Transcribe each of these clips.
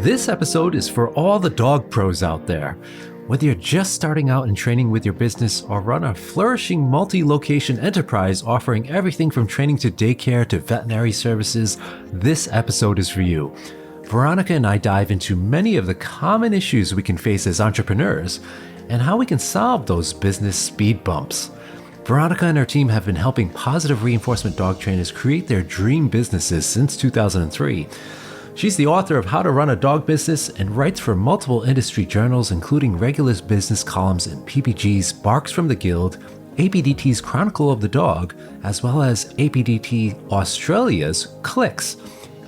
This episode is for all the dog pros out there. Whether you're just starting out in training with your business or run a flourishing multi-location enterprise offering everything from training to daycare to veterinary services, this episode is for you. Veronica and I dive into many of the common issues we can face as entrepreneurs and how we can solve those business speed bumps. Veronica and her team have been helping positive reinforcement dog trainers create their dream businesses since 2003. She's the author of How to Run a Dog Business and writes for multiple industry journals, including regular business columns in PPG's Barks from the Guild, APDT's Chronicle of the Dog, as well as APDT Australia's Clicks,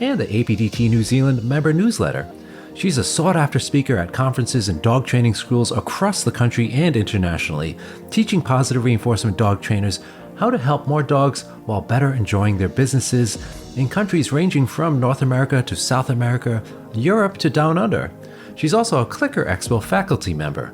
and the APDT New Zealand member newsletter. She's a sought-after speaker at conferences and dog training schools across the country and internationally, teaching positive reinforcement dog trainers how to help more dogs while better enjoying their businesses in countries ranging from North America to South America, Europe to Down Under. She's also a Clicker Expo faculty member.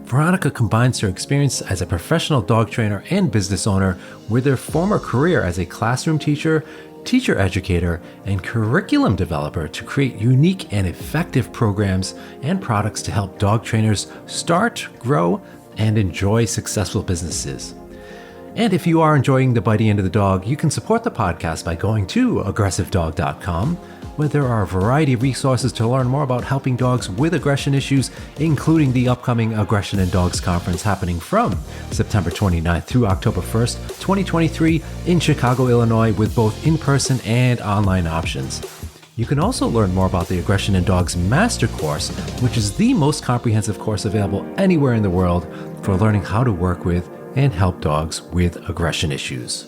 Veronica combines her experience as a professional dog trainer and business owner with her former career as a classroom teacher, teacher educator, and curriculum developer to create unique and effective programs and products to help dog trainers start, grow, and enjoy successful businesses. And if you are enjoying the Bitey End of the Dog, you can support the podcast by going to aggressivedog.com, where there are a variety of resources to learn more about helping dogs with aggression issues, including the upcoming Aggression in Dogs Conference happening from September 29th through October 1st, 2023 in Chicago, Illinois, with both in-person and online options. You can also learn more about the Aggression in Dogs Master Course, which is the most comprehensive course available anywhere in the world for learning how to work with and help dogs with aggression issues.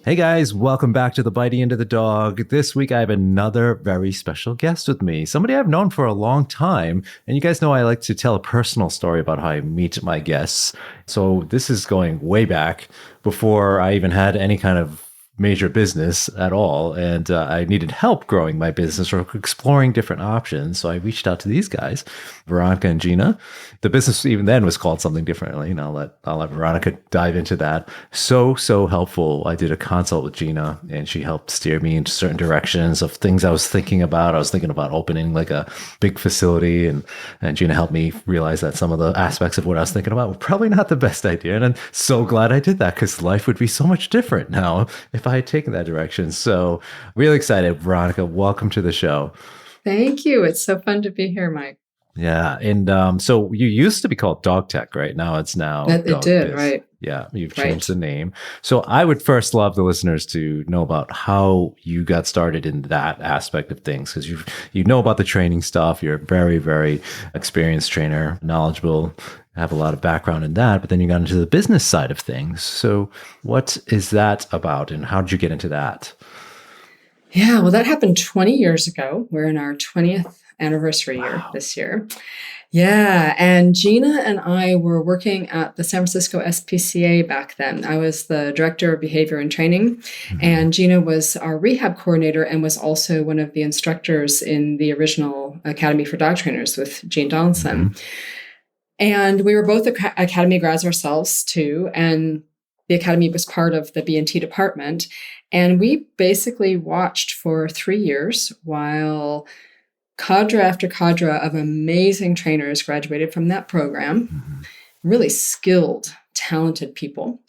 Hey guys, welcome back to the Bitey End of the Dog. This week I have another very special guest with me, somebody I've known for a long time. And you guys know I like to tell a personal story about how I meet my guests. So this is going way back before I even had any kind of major business at all. And I needed help growing my business or exploring different options. So I reached out to these guys, Veronica and Gina. The business even then was called something differently. And I'll let Veronica dive into that. So helpful. I did a consult with Gina and she helped steer me into certain directions of things I was thinking about. I was thinking about opening like a big facility and Gina helped me realize that some of the aspects of what I was thinking about were probably not the best idea. And I'm so glad I did that because life would be so much different now if I had taken that direction. So really excited. Veronica, welcome to the show. Thank you. It's so fun to be here, Mike. Yeah. And so you used to be called Dog Tech, right? Now it's now It Dog did, Biz. right. Yeah, you've changed the name. So I would first love the listeners to know about how you got started in that aspect of things, because you know about the training stuff. You're a very, very experienced trainer, knowledgeable, have a lot of background in that, but then you got into the business side of things. So what is that about and how did you get into that? Yeah, well, that happened 20 years ago. We're in our 20th anniversary year this year. Yeah, and Gina and I were working at the San Francisco SPCA back then. I was the director of behavior and training, and Gina was our rehab coordinator and was also one of the instructors in the original Academy for Dog Trainers with Gene Donaldson. And we were both Academy grads ourselves too, and the Academy was part of the B&T department. And we basically watched for 3 years while cadre after cadre of amazing trainers graduated from that program, really skilled, talented people.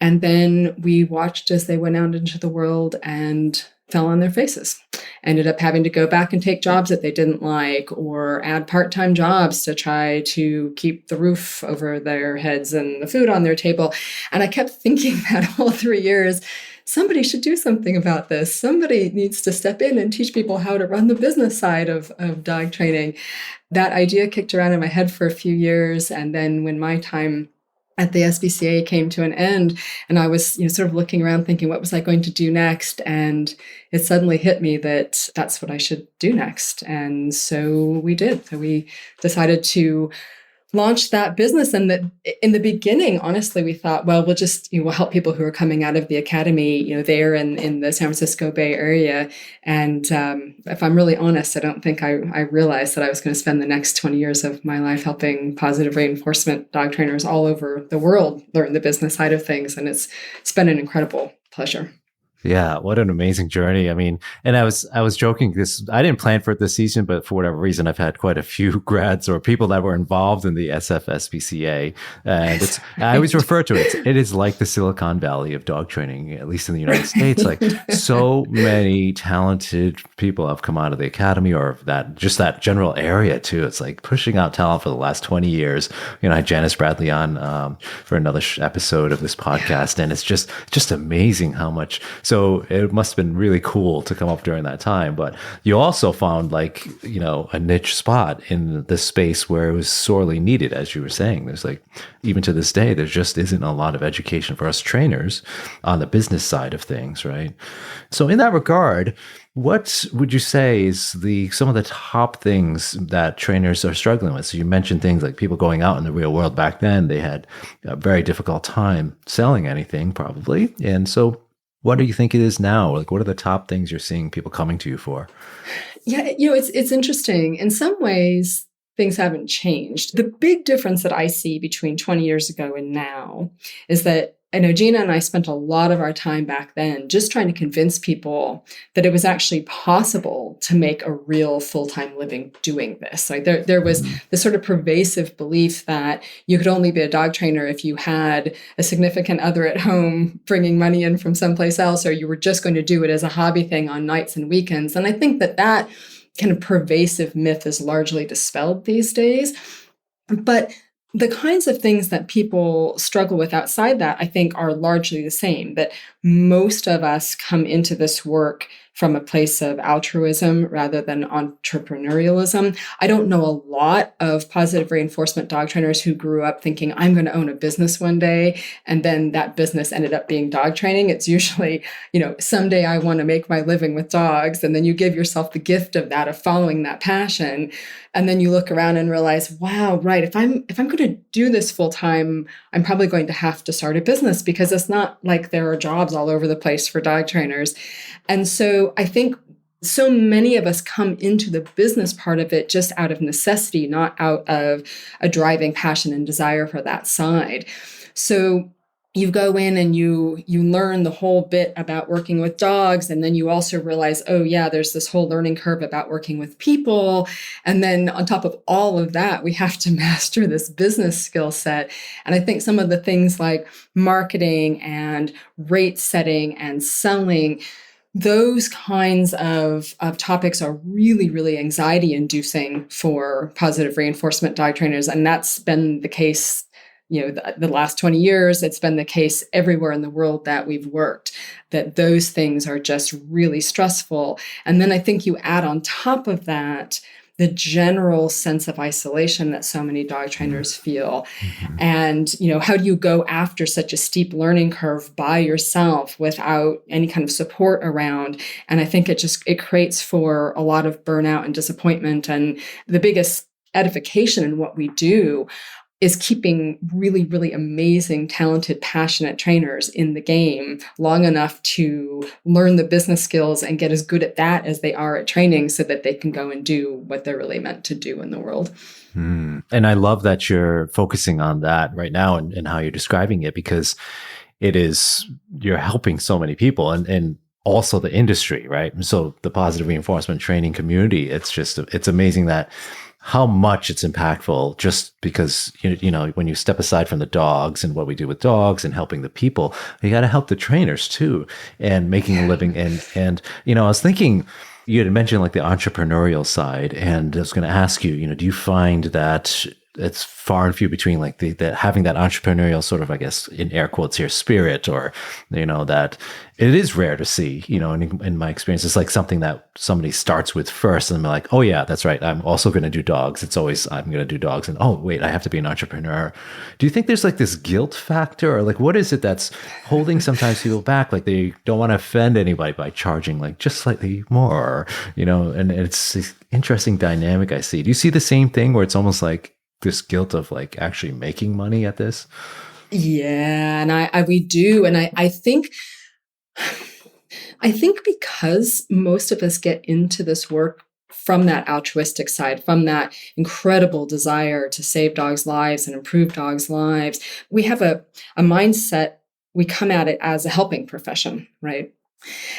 And then we watched as they went out into the world and fell on their faces. Ended up having to go back and take jobs that they didn't like or add part-time jobs to try to keep the roof over their heads and the food on their table. And I kept thinking that all 3 years, somebody should do something about this. Somebody needs to step in and teach people how to run the business side of dog training. That idea kicked around in my head for a few years. And then when my time at the SPCA came to an end, and I was sort of looking around thinking, what was I going to do next? And it suddenly hit me that that's what I should do next. And so we did. So we decided to launch that business. And that in the beginning, honestly, we thought, well, we'll just we'll help people who are coming out of the academy, there in the San Francisco Bay Area. And if I'm really honest, I don't think I realized that I was going to spend the next 20 years of my life helping positive reinforcement dog trainers all over the world learn the business side of things. And it's been an incredible pleasure. Yeah, what an amazing journey. I mean, and I was joking this I didn't plan for it this season, but for whatever reason I've had quite a few grads or people that were involved in the SFSPCA. And it's I always Right. refer to it. It is like the Silicon Valley of dog training, at least in the United States. Like so many talented people have come out of the academy or that general area too. It's like pushing out talent for the last 20 years. I had Janice Bradley on for another episode of this podcast, and it's just amazing how much. So it must have been really cool to come up during that time. But you also found like, a niche spot in this space where it was sorely needed, as you were saying. There's like, even to this day, there just isn't a lot of education for us trainers on the business side of things, right? So in that regard, what would you say is some of the top things that trainers are struggling with? So you mentioned things like people going out in the real world back then, they had a very difficult time selling anything probably. And so what do you think it is now? Like, what are the top things you're seeing people coming to you for? Yeah, it's interesting. In some ways, things haven't changed. The big difference that I see between 20 years ago and now is that I know Gina and I spent a lot of our time back then just trying to convince people that it was actually possible to make a real full-time living doing this. Like there was this sort of pervasive belief that you could only be a dog trainer if you had a significant other at home bringing money in from someplace else, or you were just going to do it as a hobby thing on nights and weekends. And I think that kind of pervasive myth is largely dispelled these days. But the kinds of things that people struggle with outside that, I think, are largely the same. That most of us come into this work from a place of altruism rather than entrepreneurialism. I don't know a lot of positive reinforcement dog trainers who grew up thinking, I'm going to own a business one day, and then that business ended up being dog training. It's usually, someday I want to make my living with dogs. And then you give yourself the gift of that, of following that passion. And then you look around and realize, wow, right, if I'm going to do this full time, I'm probably going to have to start a business, because it's not like there are jobs all over the place for dog trainers. And so I think so many of us come into the business part of it just out of necessity, not out of a driving passion and desire for that side. So you go in and you learn the whole bit about working with dogs, and then you also realize, oh yeah, there's this whole learning curve about working with people. And then on top of all of that, we have to master this business skill set. And I think some of the things like marketing and rate setting and selling, those kinds of topics are really, really anxiety inducing for positive reinforcement dog trainers. And that's been the case, the last 20 years. It's been the case everywhere in the world that we've worked, that those things are just really stressful. And then I think you add on top of that the general sense of isolation that so many dog trainers feel. And, how do you go after such a steep learning curve by yourself without any kind of support around? And I think it creates for a lot of burnout and disappointment. And the biggest edification in what we do is keeping really, really amazing, talented, passionate trainers in the game long enough to learn the business skills and get as good at that as they are at training, so that they can go and do what they're really meant to do in the world. And I love that you're focusing on that right now and how you're describing it, because you're helping so many people and also the industry, right? And so the positive reinforcement training community, it's amazing that how much it's impactful, just because, when you step aside from the dogs and what we do with dogs and helping the people, you got to help the trainers too, and making a living. And I was thinking, you had mentioned like the entrepreneurial side, and I was going to ask you, do you find that it's far and few between, like the having that entrepreneurial sort of, I guess, in air quotes here, spirit, or, that it is rare to see, in my experience, it's like something that somebody starts with first and they're like, oh yeah, that's right, I'm also going to do dogs. It's always, I'm going to do dogs. And oh wait, I have to be an entrepreneur. Do you think there's like this guilt factor, or like, what is it that's holding sometimes people back? Like they don't want to offend anybody by charging like just slightly more, and it's this interesting dynamic I see. Do you see the same thing where it's almost like this guilt of like actually making money at this? Yeah, and we do. And I think because most of us get into this work from that altruistic side, from that incredible desire to save dogs' lives and improve dogs' lives, we have a mindset, we come at it as a helping profession, right?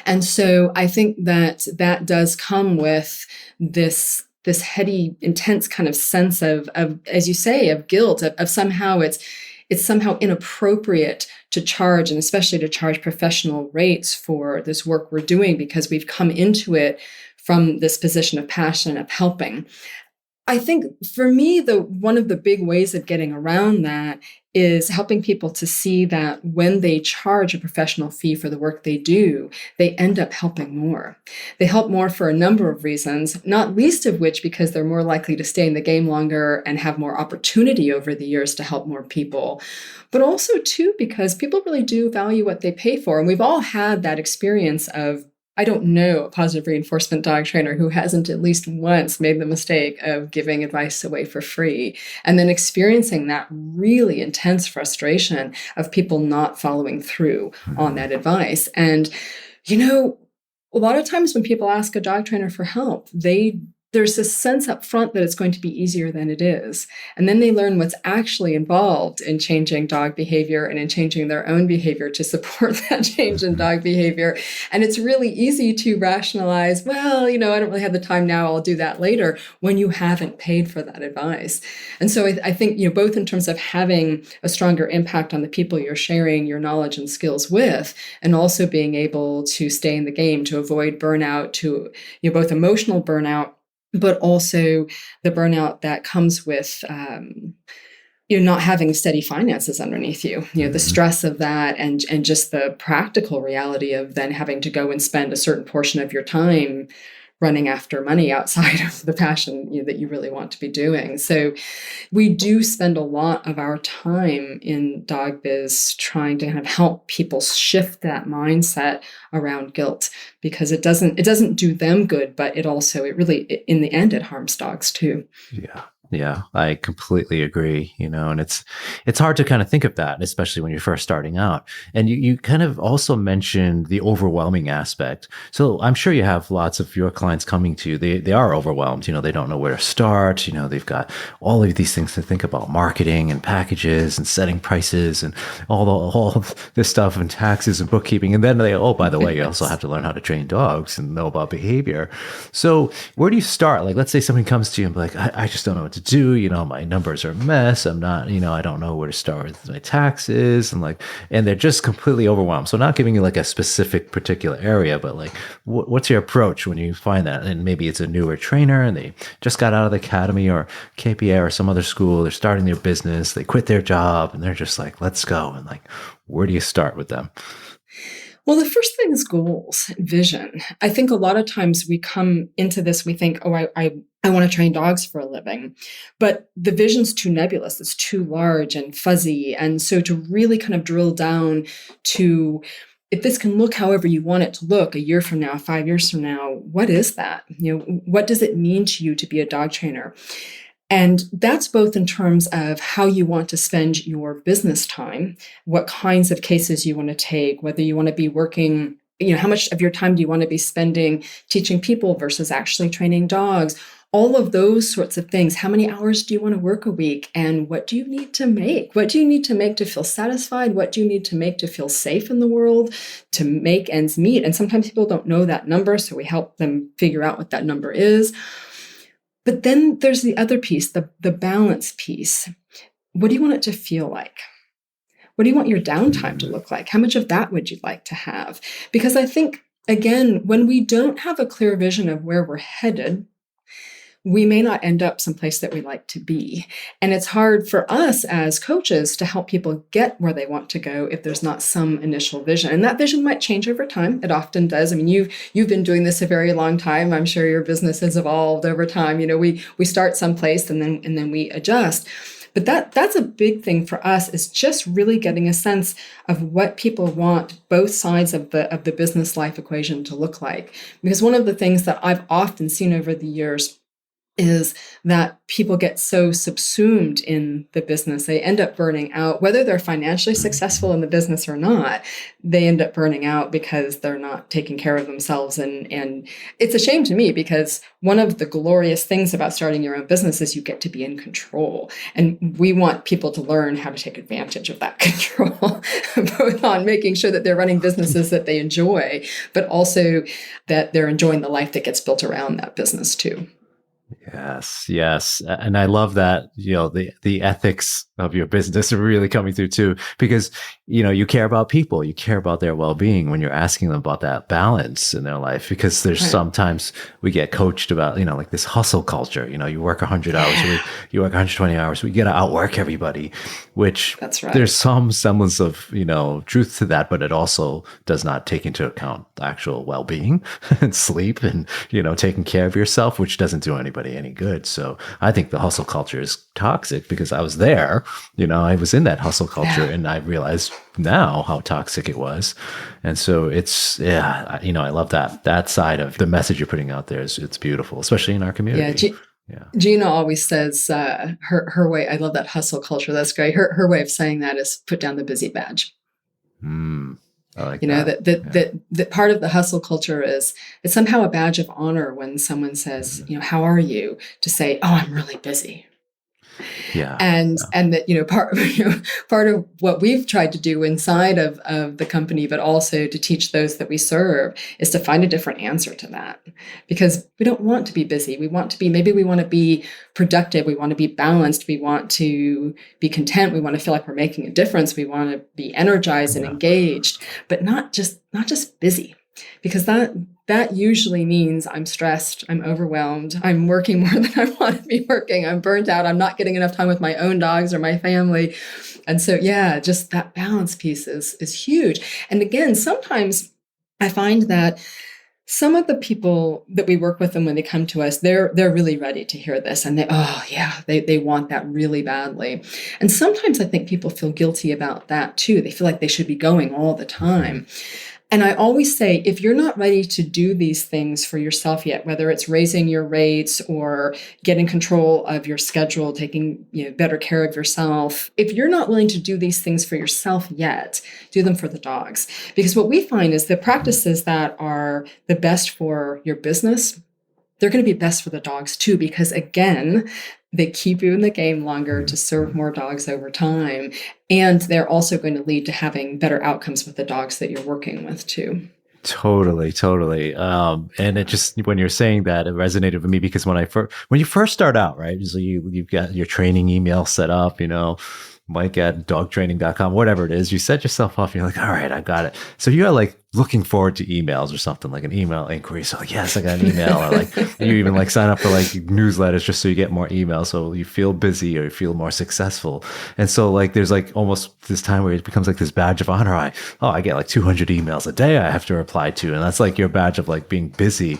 And so I think that that does come with this heady, intense kind of sense of, as you say, of guilt, of somehow it's somehow inappropriate to charge, and especially to charge professional rates for this work we're doing, because we've come into it from this position of passion, of helping. I think for me, one of the big ways of getting around that is helping people to see that when they charge a professional fee for the work they do, they end up helping more. They help more for a number of reasons, not least of which because they're more likely to stay in the game longer and have more opportunity over the years to help more people. But also, too, because people really do value what they pay for. And we've all had that experience of, I don't know a positive reinforcement dog trainer who hasn't at least once made the mistake of giving advice away for free and then experiencing that really intense frustration of people not following through on that advice. And, a lot of times when people ask a dog trainer for help, there's this sense up front that it's going to be easier than it is. And then they learn what's actually involved in changing dog behavior and in changing their own behavior to support that change in dog behavior. And it's really easy to rationalize, well, I don't really have the time now, I'll do that later, when you haven't paid for that advice. And so I think, both in terms of having a stronger impact on the people you're sharing your knowledge and skills with, and also being able to stay in the game, to avoid burnout, to both emotional burnout, but also the burnout that comes with not having steady finances underneath you, the stress of that, and just the practical reality of then having to go and spend a certain portion of your time running after money outside of the passion that you really want to be doing. So we do spend a lot of our time in dog biz trying to kind of help people shift that mindset around guilt, because it doesn't do them good, but it really, in the end, it harms dogs too. Yeah, I completely agree, and it's hard to kind of think of that, especially when you're first starting out. And you kind of also mentioned the overwhelming aspect. So I'm sure you have lots of your clients coming to you. They are overwhelmed. They don't know where to start. They've got all of these things to think about: marketing and packages and setting prices and all this stuff, and taxes and bookkeeping. And then by the way, you also have to learn how to train dogs and know about behavior. So where do you start? Like, let's say somebody comes to you and be like, I just don't know what to do. My numbers are a mess. I'm not, I don't know where to start with my taxes, and they're just completely overwhelmed. So not giving you like a specific particular area, but like, what's your approach when you find that? And maybe it's a newer trainer and they just got out of the academy or KPA or some other school. They're starting their business. They quit their job and they're just like, let's go. And like, where do you start with them? Well, the first thing is goals, vision. I think a lot of times we come into this, we think, oh, I want to train dogs for a living, but the vision's too nebulous. It's too large and fuzzy. And so to really kind of drill down to, if this can look however you want it to look a year from now, 5 years from now, what is that? What does it mean to you to be a dog trainer? And that's both in terms of how you want to spend your business time, what kinds of cases you want to take, whether you want to be working, how much of your time do you want to be spending teaching people versus actually training dogs, all of those sorts of things. How many hours do you want to work a week? And what do you need to make? What do you need to make to feel satisfied? What do you need to make to feel safe in the world, to make ends meet? And sometimes people don't know that number, so we help them figure out what that number is. But then there's the other piece, the balance piece. What do you want it to feel like? What do you want your downtime to look like? How much of that would you like to have? Because I think, again, when we don't have a clear vision of where we're headed, we may not end up someplace that we like to be. And it's hard for us as coaches to help people get where they want to go if there's not some initial vision. And that vision might change over time. It often does. I mean, you've been doing this a very long time. I'm sure your business has evolved over time. We start someplace and then we adjust. But that's a big thing for us, is just really getting a sense of what people want both sides of the business life equation to look like. Because one of the things that I've often seen over the years is that people get so subsumed in the business, they end up burning out, whether they're financially successful in the business or not. They end up burning out because they're not taking care of themselves. And it's a shame to me, because one of the glorious things about starting your own business is you get to be in control. And we want people to learn how to take advantage of that control, both on making sure that they're running businesses that they enjoy, but also that they're enjoying the life that gets built around that business too. Yes, yes. And I love that, the ethics of your business are really coming through too, because, you care about people, you care about their well-being when you're asking them about that balance in their life, because there's Right. sometimes we get coached about, like this hustle culture, you work 100 hours a week, you work 120 hours, we got to outwork everybody, which That's right. there's some semblance of, truth to that, but it also does not take into account the actual well-being and sleep and, taking care of yourself, which doesn't do anybody any good. So I think the hustle culture is toxic, because I was there, I was in that hustle culture, Yeah. and I realized now how toxic it was. And so it's, I love that side of the message you're putting out there it's beautiful, especially in our Yeah. community. Yeah. Gina always says her way. I love that hustle culture. That's great. Her way of saying that is put down the busy badge. I like That that. that part of the hustle culture is it's somehow a badge of honor when someone says, how are you? To say, oh, I'm really busy. Yeah. And that, part of what we've tried to do inside of the company, but also to teach those that we serve, is to find a different answer to that, because we don't want to be busy. We want to be, maybe we want to be productive. We want to be balanced. We want to be content. We want to feel like we're making a difference. We want to be energized and engaged, but not just busy, because that usually means I'm stressed, I'm overwhelmed, I'm working more than I want to be working, I'm burnt out, I'm not getting enough time with my own dogs or my family. And so, yeah, just that balance piece is huge. And again, sometimes I find that some of the people that we work with, and when they come to us, they're really ready to hear this, and they want that really badly. And sometimes I think people feel guilty about that too. They feel like they should be going all the time. And I always say, if you're not ready to do these things for yourself yet, whether it's raising your rates or getting control of your schedule, taking better care of yourself, if you're not willing to do these things for yourself yet, do them for the dogs. Because what we find is the practices that are the best for your business, they're going to be best for the dogs too, because again, they keep you in the game longer to serve more dogs over time. And they're also going to lead to having better outcomes with the dogs that you're working with too. Totally, totally. And it just, when you're saying that, it resonated with me, because when you first start out, right? So you've got your training email set up, Mike at dogtraining.com, whatever it is, you set yourself up, you're like, all right, I got it. So you're like looking forward to emails or something, like an email inquiry. So like, yes, I got an email. Or like you even like sign up for like newsletters just so you get more emails. So you feel busy or you feel more successful. And so like, there's like almost this time where it becomes like this badge of honor. I get like 200 emails a day I have to reply to. And that's like your badge of like being busy.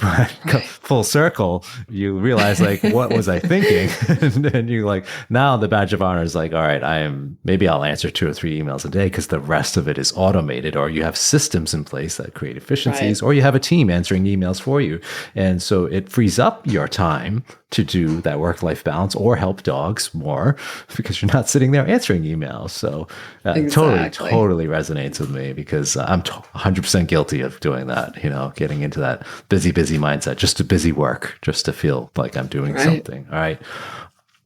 But full circle, you realize like, what was I thinking? And then you like, now the badge of honor is like, all right, maybe I'll answer 2 or 3 emails a day, because the rest of it is automated, or you have systems in place that create efficiencies, or you have a team answering emails for you. And so it frees up your time to do that work-life balance or help dogs more, because you're not sitting there answering emails. So totally resonates with me, because I'm 100% guilty of doing that, getting into that busy mindset, just to busy work, just to feel like I'm doing something. All right.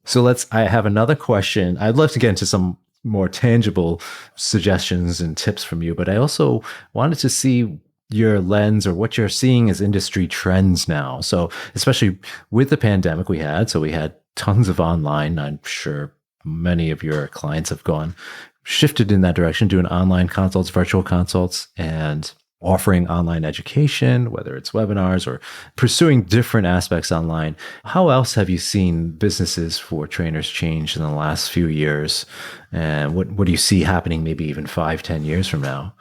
So I have another question. I'd love to get into some more tangible suggestions and tips from you, but I also wanted to see your lens, or what you're seeing as industry trends now. So especially with the pandemic we had tons of online. I'm sure many of your clients have shifted in that direction, doing online consults, virtual consults, and offering online education, whether it's webinars or pursuing different aspects online. How else have you seen businesses for trainers change in the last few years? And what do you see happening maybe even 5-10 years from now?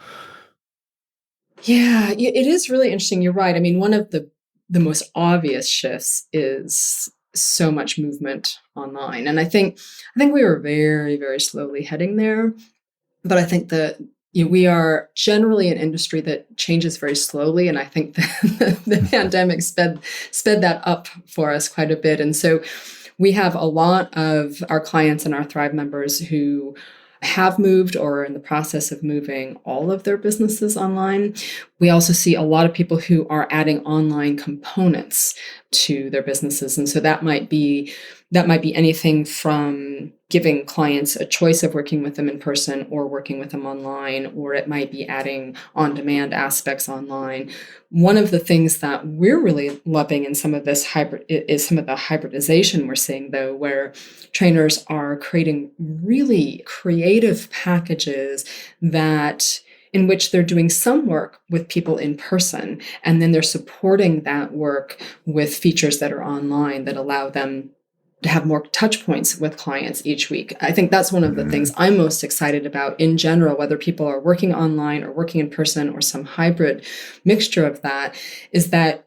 Yeah, it is really interesting. You're right. I mean, one of the most obvious shifts is so much movement online. And I think we were very, very slowly heading there. But I think that, we are generally an industry that changes very slowly. And I think the pandemic sped that up for us quite a bit. And so we have a lot of our clients and our Thrive members who have moved or are in the process of moving all of their businesses online. We also see a lot of people who are adding online components to their businesses. And so that might be anything from giving clients a choice of working with them in person or working with them online, or it might be adding on-demand aspects online. One of the things that we're really loving in some of this is some of the hybridization we're seeing, though, where trainers are creating really creative packages in which they're doing some work with people in person, and then they're supporting that work with features that are online that allow them to have more touch points with clients each week. I think that's one of the things I'm most excited about in general, whether people are working online or working in person or some hybrid mixture of that, is that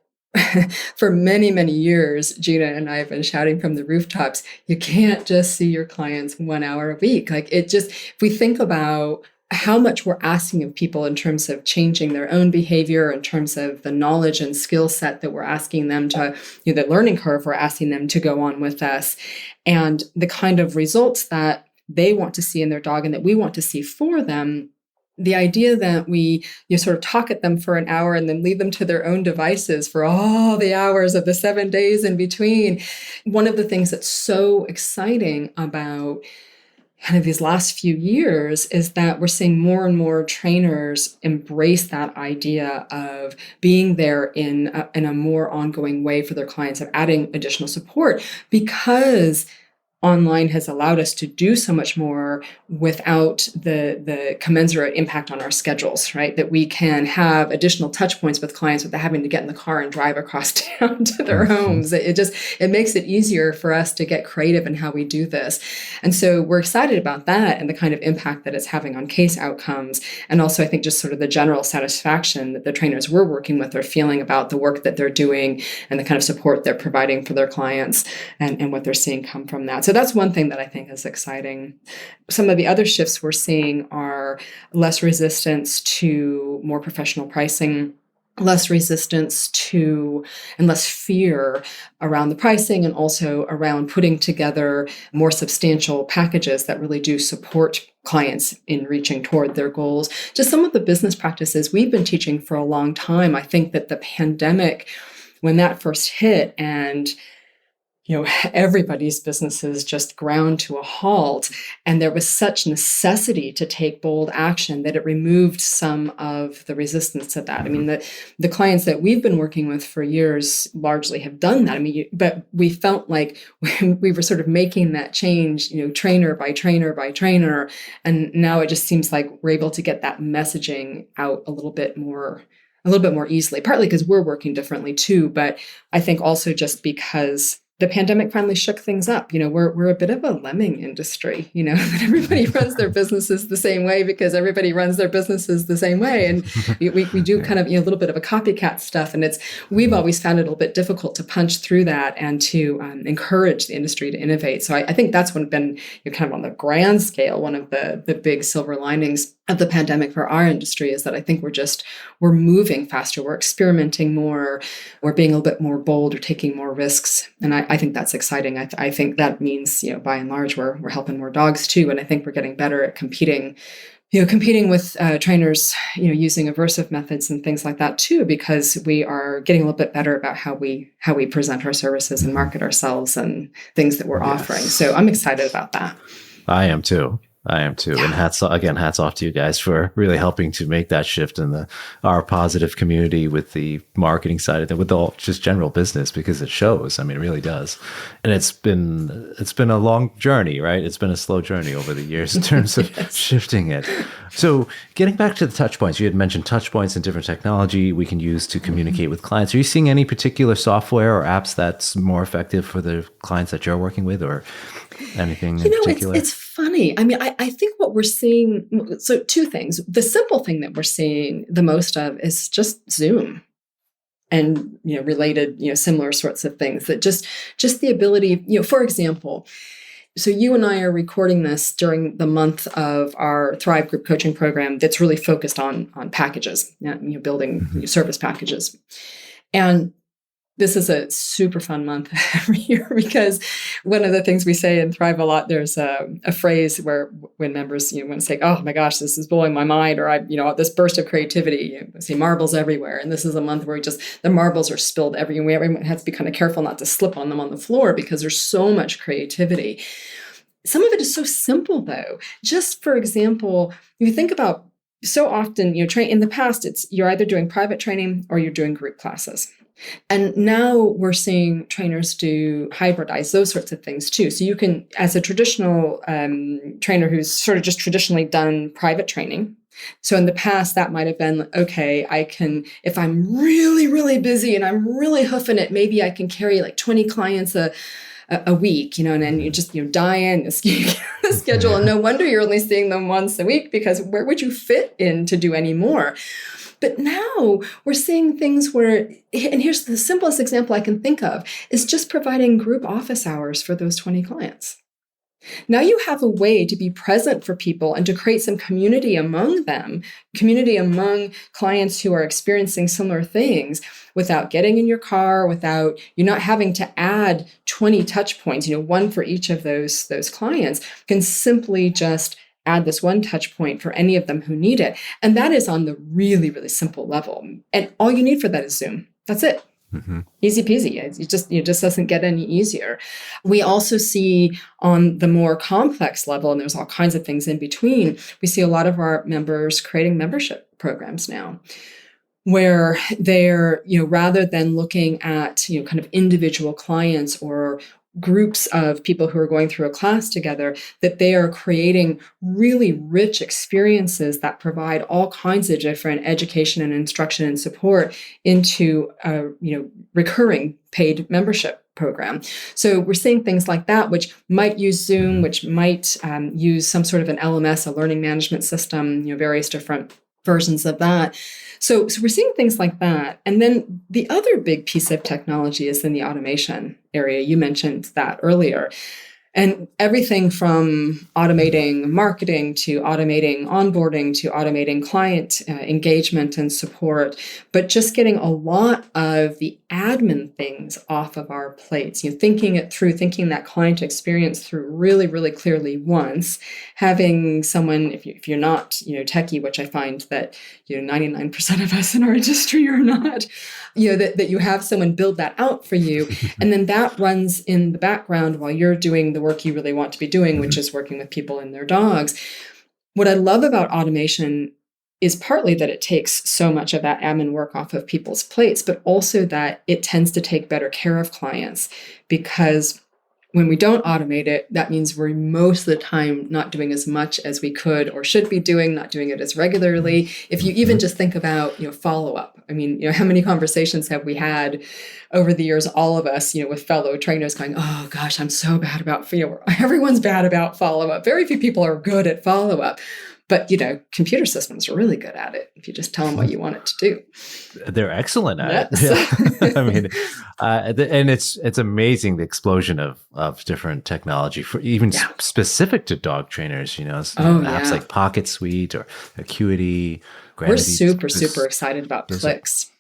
for many, many years, Gina and I have been shouting from the rooftops, you can't just see your clients 1 hour a week. If we think about how much we're asking of people in terms of changing their own behavior, in terms of the knowledge and skill set that we're asking them to, the learning curve we're asking them to go on with us, and the kind of results that they want to see in their dog and that we want to see for them. The idea that we sort of talk at them for an hour and then leave them to their own devices for all the hours of the 7 days in between. One of the things that's so exciting about kind of these last few years is that we're seeing more and more trainers embrace that idea of being there in a more ongoing way for their clients, of adding additional support, because online has allowed us to do so much more without the commensurate impact on our schedules, right? That we can have additional touch points with clients without having to get in the car and drive across town to their homes. It makes it easier for us to get creative in how we do this. And so we're excited about that and the kind of impact that it's having on case outcomes. And also, I think just sort of the general satisfaction that the trainers we're working with are feeling about the work that they're doing and the kind of support they're providing for their clients and what they're seeing come from that. So that's one thing that I think is exciting. Some of the other shifts we're seeing are less resistance to more professional pricing, less resistance to and less fear around the pricing, and also around putting together more substantial packages that really do support clients in reaching toward their goals. Just some of the business practices we've been teaching for a long time. I think that the pandemic, when that first hit and everybody's businesses just ground to a halt, and there was such necessity to take bold action that it removed some of the resistance to that. I mean, the clients that we've been working with for years largely have done that. I mean, but we felt like we were sort of making that change, trainer by trainer by trainer, and now it just seems like we're able to get that messaging out a little bit more easily. Partly because we're working differently too, but I think also just because the pandemic finally shook things up. We're a bit of a lemming industry, that everybody runs their businesses the same way because everybody runs their businesses the same way. And we do kind of a little bit of a copycat stuff. And we've always found it a little bit difficult to punch through that and to encourage the industry to innovate. So I think that's been kind of on the grand scale, one of the big silver linings of the pandemic for our industry is that I think we're moving faster, we're experimenting more, we're being a little bit more bold, or taking more risks. And I think that's exciting. I think that means, by and large, we're helping more dogs too. And I think we're getting better at competing with trainers, using aversive methods and things like that too, because we are getting a little bit better about how we present our services and market ourselves and things that we're offering. So I'm excited about that. I am too. Yeah. And hats off to you guys for really helping to make that shift in our positive community with the marketing side of it, with all just general business, because it shows. I mean, it really does. And it's been a long journey, right? It's been a slow journey over the years in terms of Yes. shifting it. So getting back to the touch points, you had mentioned touch points and different technology we can use to communicate with clients. Are you seeing any particular software or apps that's more effective for the clients that you're working with, or anything in particular? It's funny. I mean, I think what we're seeing, so two things. The simple thing that we're seeing the most of is just Zoom and, related, similar sorts of things, that just the ability, for example, So you and I are recording this during the month of our Thrive Group coaching program that's really focused on packages, building service packages. And this is a super fun month every year because one of the things we say in Thrive a lot, there's a phrase where when members want to say, oh my gosh, this is blowing my mind, or this burst of creativity, I see marbles everywhere. And this is a month where the marbles are spilled everywhere. Everyone has to be kind of careful not to slip on them on the floor because there's so much creativity. Some of it is so simple though. Just for example, if you think about so often, in the past, you're either doing private training or you're doing group classes. And now we're seeing trainers do hybridize those sorts of things too. So you can, as a traditional trainer who's sort of just traditionally done private training. So in the past, that might have been, okay, I can, if I'm really, really busy and I'm really hoofing it, maybe I can carry like 20 clients a week, and then you just, die in the schedule. And no wonder you're only seeing them once a week, because where would you fit in to do any more? But now we're seeing things where, and here's the simplest example I can think of, is just providing group office hours for those 20 clients. Now you have a way to be present for people and to create some community among them, community among clients who are experiencing similar things without getting in your car, without you not having to add 20 touch points, one for each of those clients. You can simply just add this one touch point for any of them who need it. And that is on the really, really simple level. And all you need for that is Zoom. That's it. Mm-hmm. Easy peasy. It just doesn't get any easier. We also see on the more complex level, and there's all kinds of things in between, we see a lot of our members creating membership programs now, where they're, rather than looking at, kind of individual clients or groups of people who are going through a class together, that they are creating really rich experiences that provide all kinds of different education and instruction and support into a recurring paid membership program. So we're seeing things like that, which might use Zoom, which might use some sort of an LMS, a learning management system, various different versions of that. So we're seeing things like that. And then the other big piece of technology is in the automation area. You mentioned that earlier. And everything from automating marketing to automating onboarding to automating client engagement and support, but just getting a lot of the admin things off of our plates, thinking it through, thinking that client experience through really, really clearly once, having someone, if you're not, techie, which I find that, 99% of us in our industry are not, that you have someone build that out for you. And then that runs in the background while you're doing the work you really want to be doing, which is working with people and their dogs. What I love about automation is partly that it takes so much of that admin work off of people's plates, but also that it tends to take better care of clients, because when we don't automate it, that means we're most of the time not doing as much as we could or should be doing, not doing it as regularly. If you even just think about, follow-up. I mean, how many conversations have we had over the years, all of us, with fellow trainers going, oh gosh, I'm so bad about, everyone's bad about follow-up. Very few people are good at follow-up. But, computer systems are really good at it if you just tell them what you want it to do. They're excellent at it. Yeah. I mean, and it's amazing, the explosion of different technology for even specific to dog trainers, apps like Pocket Suite or Acuity. We're super excited about Clicks.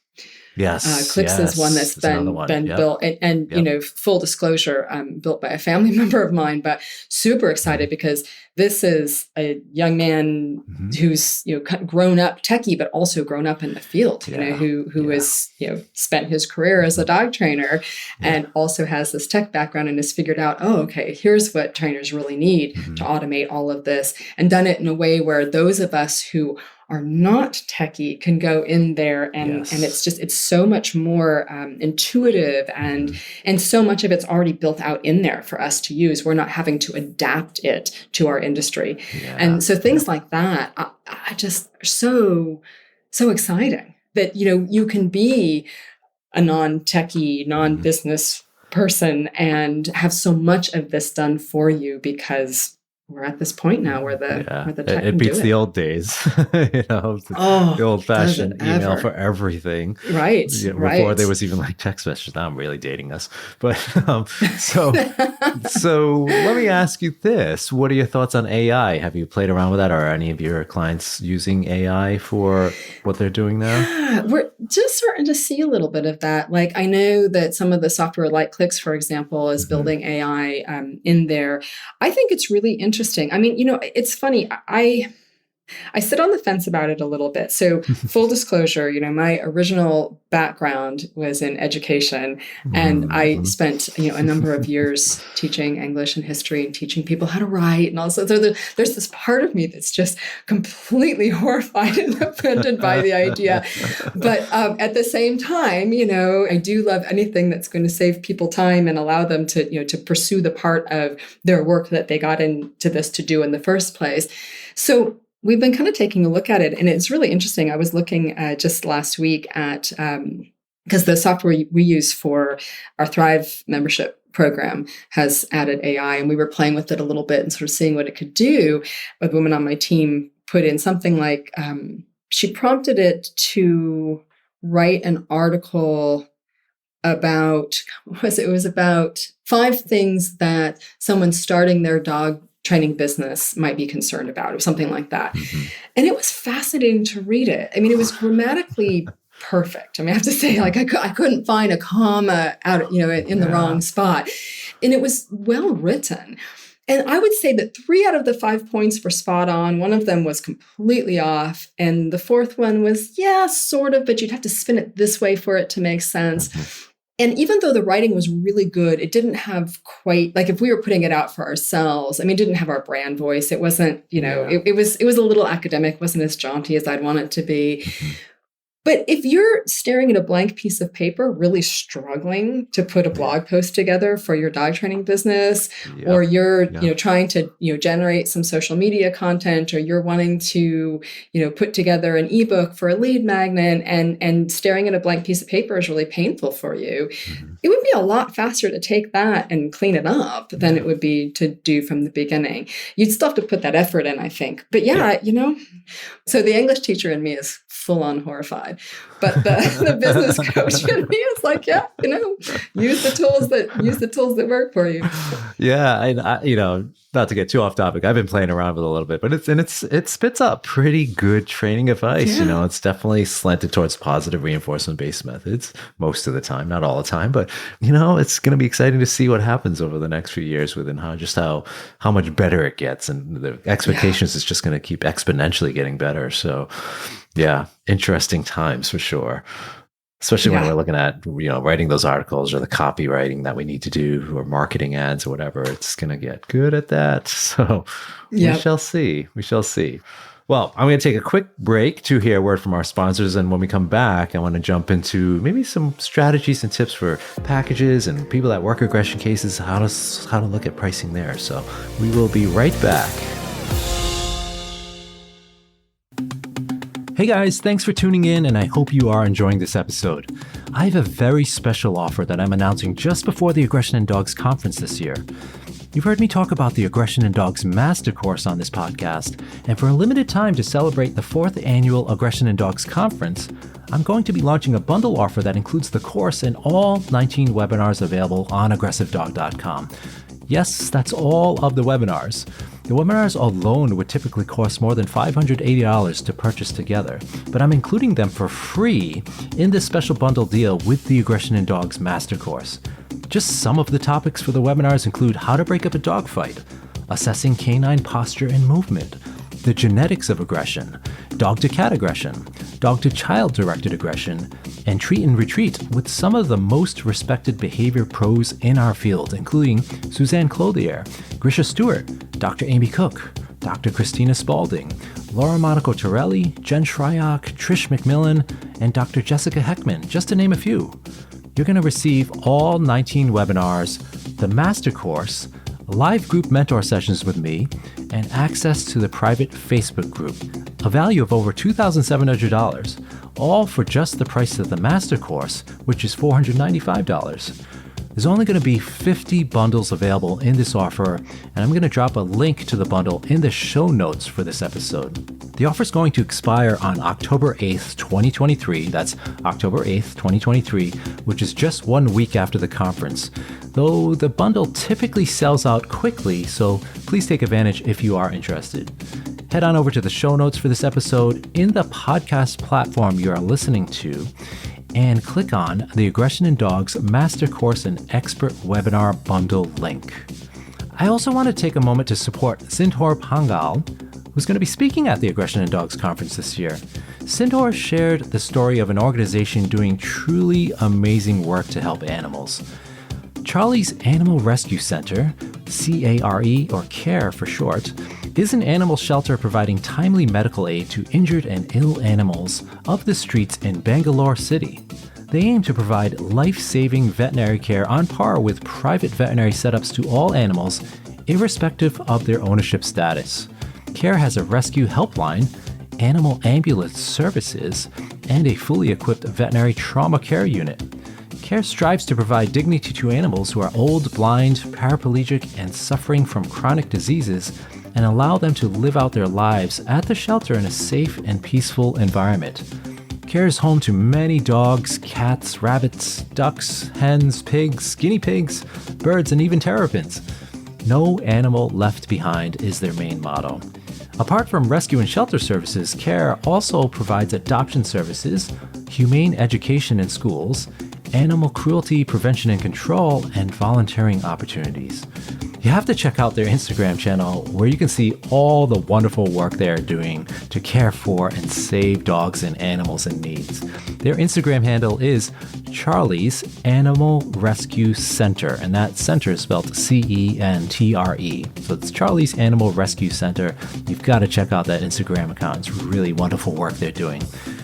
Yes. Clicks is one that's been built and full disclosure, built by a family member of mine, but super excited because this is a young man who's, grown up techie, but also grown up in the field, who has, spent his career as a dog trainer and also has this tech background and has figured out, oh, okay, here's what trainers really need to automate all of this, and done it in a way where those of us who are not techie can go in there and it's so much more intuitive and so much of it's already built out in there for us to use. We're not having to adapt it to our industry. Yeah. And so things like that, I just are so exciting that, you can be a non-techie, non-business person and have so much of this done for you because we're at this point now where Yeah, the tech it can do beats it. the old days, the Oh, doesn't old-fashioned email ever. for everything. Right, Yeah, before right. there was even like text messages. Now I'm really dating us, but so let me ask you this: what are your thoughts on AI? Have you played around with that? Or are any of your clients using AI for what they're doing now? Yeah, we're just starting to see a little bit of that. Like I know that some of the software like Clicks, for example, is Hmm. building AI in there. I think it's really interesting. I mean, it's funny. I sit on the fence about it a little bit. So, full disclosure, my original background was in education, and I Hmm. spent, a number of years teaching English and history and teaching people how to write. And also, there's this part of me that's just completely horrified and offended by the idea. But at the same time, I do love anything that's going to save people time and allow them to, to pursue the part of their work that they got into this to do in the first place. So, we've been kind of taking a look at it, and it's really interesting. I was looking just last week at, because the software we use for our Thrive membership program has added AI, and we were playing with it a little bit and sort of seeing what it could do. A woman on my team put in something like, she prompted it to write an article about, what was it? It was about 5 things that someone starting their dog training business might be concerned about, or something like that. Hmm. And it was fascinating to read it. I mean, it was grammatically perfect. I mean, I have to say, like, I couldn't find a comma out, in the wrong Yeah. spot. And it was well written. And I would say that 3 out of the 5 points were spot on. One of them was completely off. And the 4th one was, yeah, sort of, but you'd have to spin it this way for it to make sense. Hmm. And even though the writing was really good, it didn't have quite, like, if we were putting it out for ourselves, I mean, it didn't have our brand voice. It wasn't, Yeah. it was a little academic, wasn't as jaunty as I'd want it to be. Hmm. But if you're staring at a blank piece of paper, really struggling to put a Yeah. blog post together for your dog training business, or Yep. you're, Yeah. trying to, generate some social media content, or you're wanting to, put together an ebook for a lead magnet, and staring at a blank piece of paper is really painful for you, Hmm. it would be a lot faster to take that and clean it up than Yeah. it would be to do from the beginning. You'd still have to put that effort in, I think. But yeah, so the English teacher in me is full on horrified. But the business coach in me is like, yeah, use the tools that work for you. Yeah, and not to get too off topic, I've been playing around with it a little bit, but it spits out pretty good training advice. Yeah. It's definitely slanted towards positive reinforcement based methods most of the time, not all the time, but it's going to be exciting to see what happens over the next few years within how much better it gets, and the expectations is just going to keep exponentially getting better. So, yeah, interesting times for sure. Especially when we're Yeah. looking at, writing those articles or the copywriting that we need to do or marketing ads or whatever, it's going to get good at that. So we Yep. shall see. We shall see. Well, I'm going to take a quick break to hear a word from our sponsors. And when we come back, I want to jump into maybe some strategies and tips for packages and people that work aggression cases, how to look at pricing there. So we will be right back. Hey guys, thanks for tuning in, and I hope you are enjoying this episode. I have a very special offer that I'm announcing just before the Aggression in Dogs conference this year. You've heard me talk about the Aggression in Dogs Master Course on this podcast, and for a limited time to celebrate the 4th annual Aggression in Dogs conference, I'm going to be launching a bundle offer that includes the course and all 19 webinars available on aggressivedog.com. Yes, that's all of the webinars. The webinars alone would typically cost more than $580 to purchase together, but I'm including them for free in this special bundle deal with the Aggression in Dogs Master Course. Just some of the topics for the webinars include how to break up a dog fight, assessing canine posture and movement, the genetics of aggression, dog-to-cat aggression, dog-to-child-directed aggression, and treat and retreat with some of the most respected behavior pros in our field, including Suzanne Clothier, Grisha Stewart, Dr. Amy Cook, Dr. Christina Spalding, Laura Monaco Torelli, Jen Shryock, Trish McMillan, and Dr. Jessica Heckman, just to name a few. You're going to receive all 19 webinars, the master course, live group mentor sessions with me, and access to the private Facebook group, a value of over $2,700, all for just the price of the master course, which is $495. There's only going to be 50 bundles available in this offer, and I'm going to drop a link to the bundle in the show notes for this episode. The offer is going to expire on October 8th, 2023. That's October 8th, 2023, which is just 1 week after the conference. Though the bundle typically sells out quickly, so please take advantage if you are interested. Head on over to the show notes for this episode in the podcast platform you are listening to, and click on the Aggression in Dogs Master Course and Expert Webinar Bundle link. I also want to take a moment to support Sindhor Pangal, who's going to be speaking at the Aggression in Dogs conference this year. Sindhor shared the story of an organization doing truly amazing work to help animals. Charlie's Animal Rescue Center, CARE, or CARE for short, is an animal shelter providing timely medical aid to injured and ill animals of the streets in Bangalore City. They aim to provide life-saving veterinary care on par with private veterinary setups to all animals, irrespective of their ownership status. CARE has a rescue helpline, animal ambulance services, and a fully equipped veterinary trauma care unit. CARE strives to provide dignity to animals who are old, blind, paraplegic, and suffering from chronic diseases, and allow them to live out their lives at the shelter in a safe and peaceful environment. CARE is home to many dogs, cats, rabbits, ducks, hens, pigs, guinea pigs, birds, and even terrapins. No animal left behind is their main motto. Apart from rescue and shelter services, CARE also provides adoption services, humane education in schools, animal cruelty prevention and control, and volunteering opportunities. You have to check out their Instagram channel where you can see all the wonderful work they are doing to care for and save dogs and animals in need. Their Instagram handle is Charlie's Animal Rescue Center, and that center is spelled CENTRE. So it's Charlie's Animal Rescue Center. You've got to check out that Instagram account. It's really wonderful work they're doing.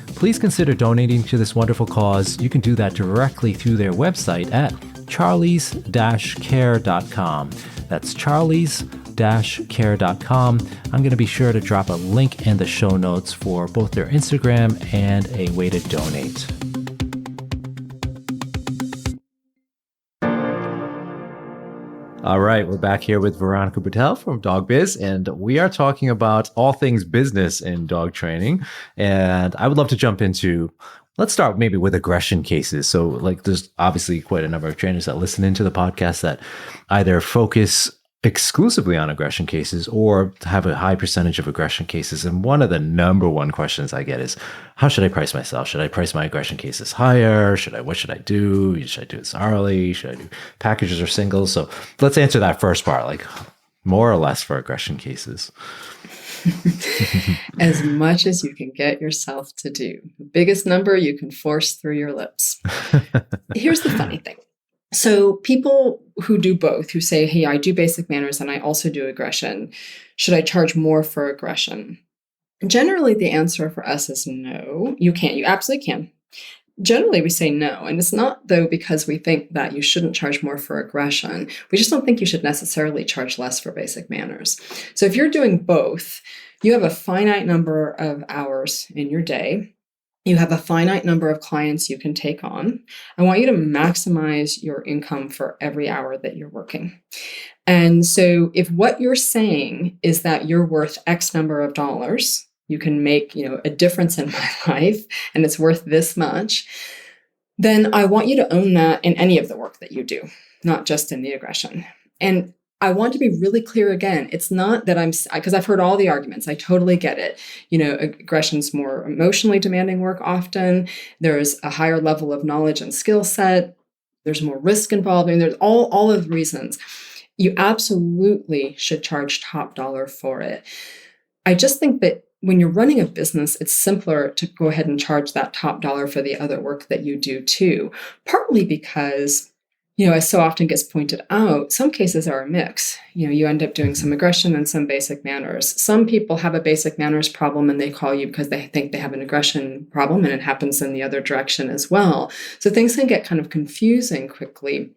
Please consider donating to this wonderful cause. You can do that directly through their website at charlies-care.com. That's charlies-care.com. I'm going to be sure to drop a link in the show notes for both their Instagram and a way to donate. All right, we're back here with Veronica Boutelle from Dog Biz, and we are talking about all things business in dog training. And I would love to jump into, let's start maybe with aggression cases. So like there's obviously quite a number of trainers that listen into the podcast that either focus exclusively on aggression cases or have a high percentage of aggression cases. And one of the number one questions I get is, how should I price myself? Should I price my aggression cases higher? What should I do? Should I do this hourly? Should I do packages or singles? So let's answer that first part, like more or less for aggression cases. As much as you can get yourself to do. The biggest number you can force through your lips. Here's the funny thing. So people who do both, who say, hey, I do basic manners and I also do aggression, should I charge more for aggression? Generally, the answer for us is no. You can't. You absolutely can. Generally, we say no. And it's not, though, because we think that you shouldn't charge more for aggression. We just don't think you should necessarily charge less for basic manners. So if you're doing both, you have a finite number of hours in your day. You have a finite number of clients you can take on. I want you to maximize your income for every hour that you're working. And so if what you're saying is that you're worth X number of dollars, you can make, a difference in my life, and it's worth this much, then I want you to own that in any of the work that you do, not just in the aggression. And I want to be really clear again. It's not that because I've heard all the arguments. I totally get it. Aggression's more emotionally demanding work often. There's a higher level of knowledge and skill set. There's more risk involved. And there's all of the reasons. You absolutely should charge top dollar for it. I just think that when you're running a business, it's simpler to go ahead and charge that top dollar for the other work that you do too. Partly because as so often gets pointed out, some cases are a mix. You end up doing some aggression and some basic manners. Some people have a basic manners problem and they call you because they think they have an aggression problem, and it happens in the other direction as well. So things can get kind of confusing quickly.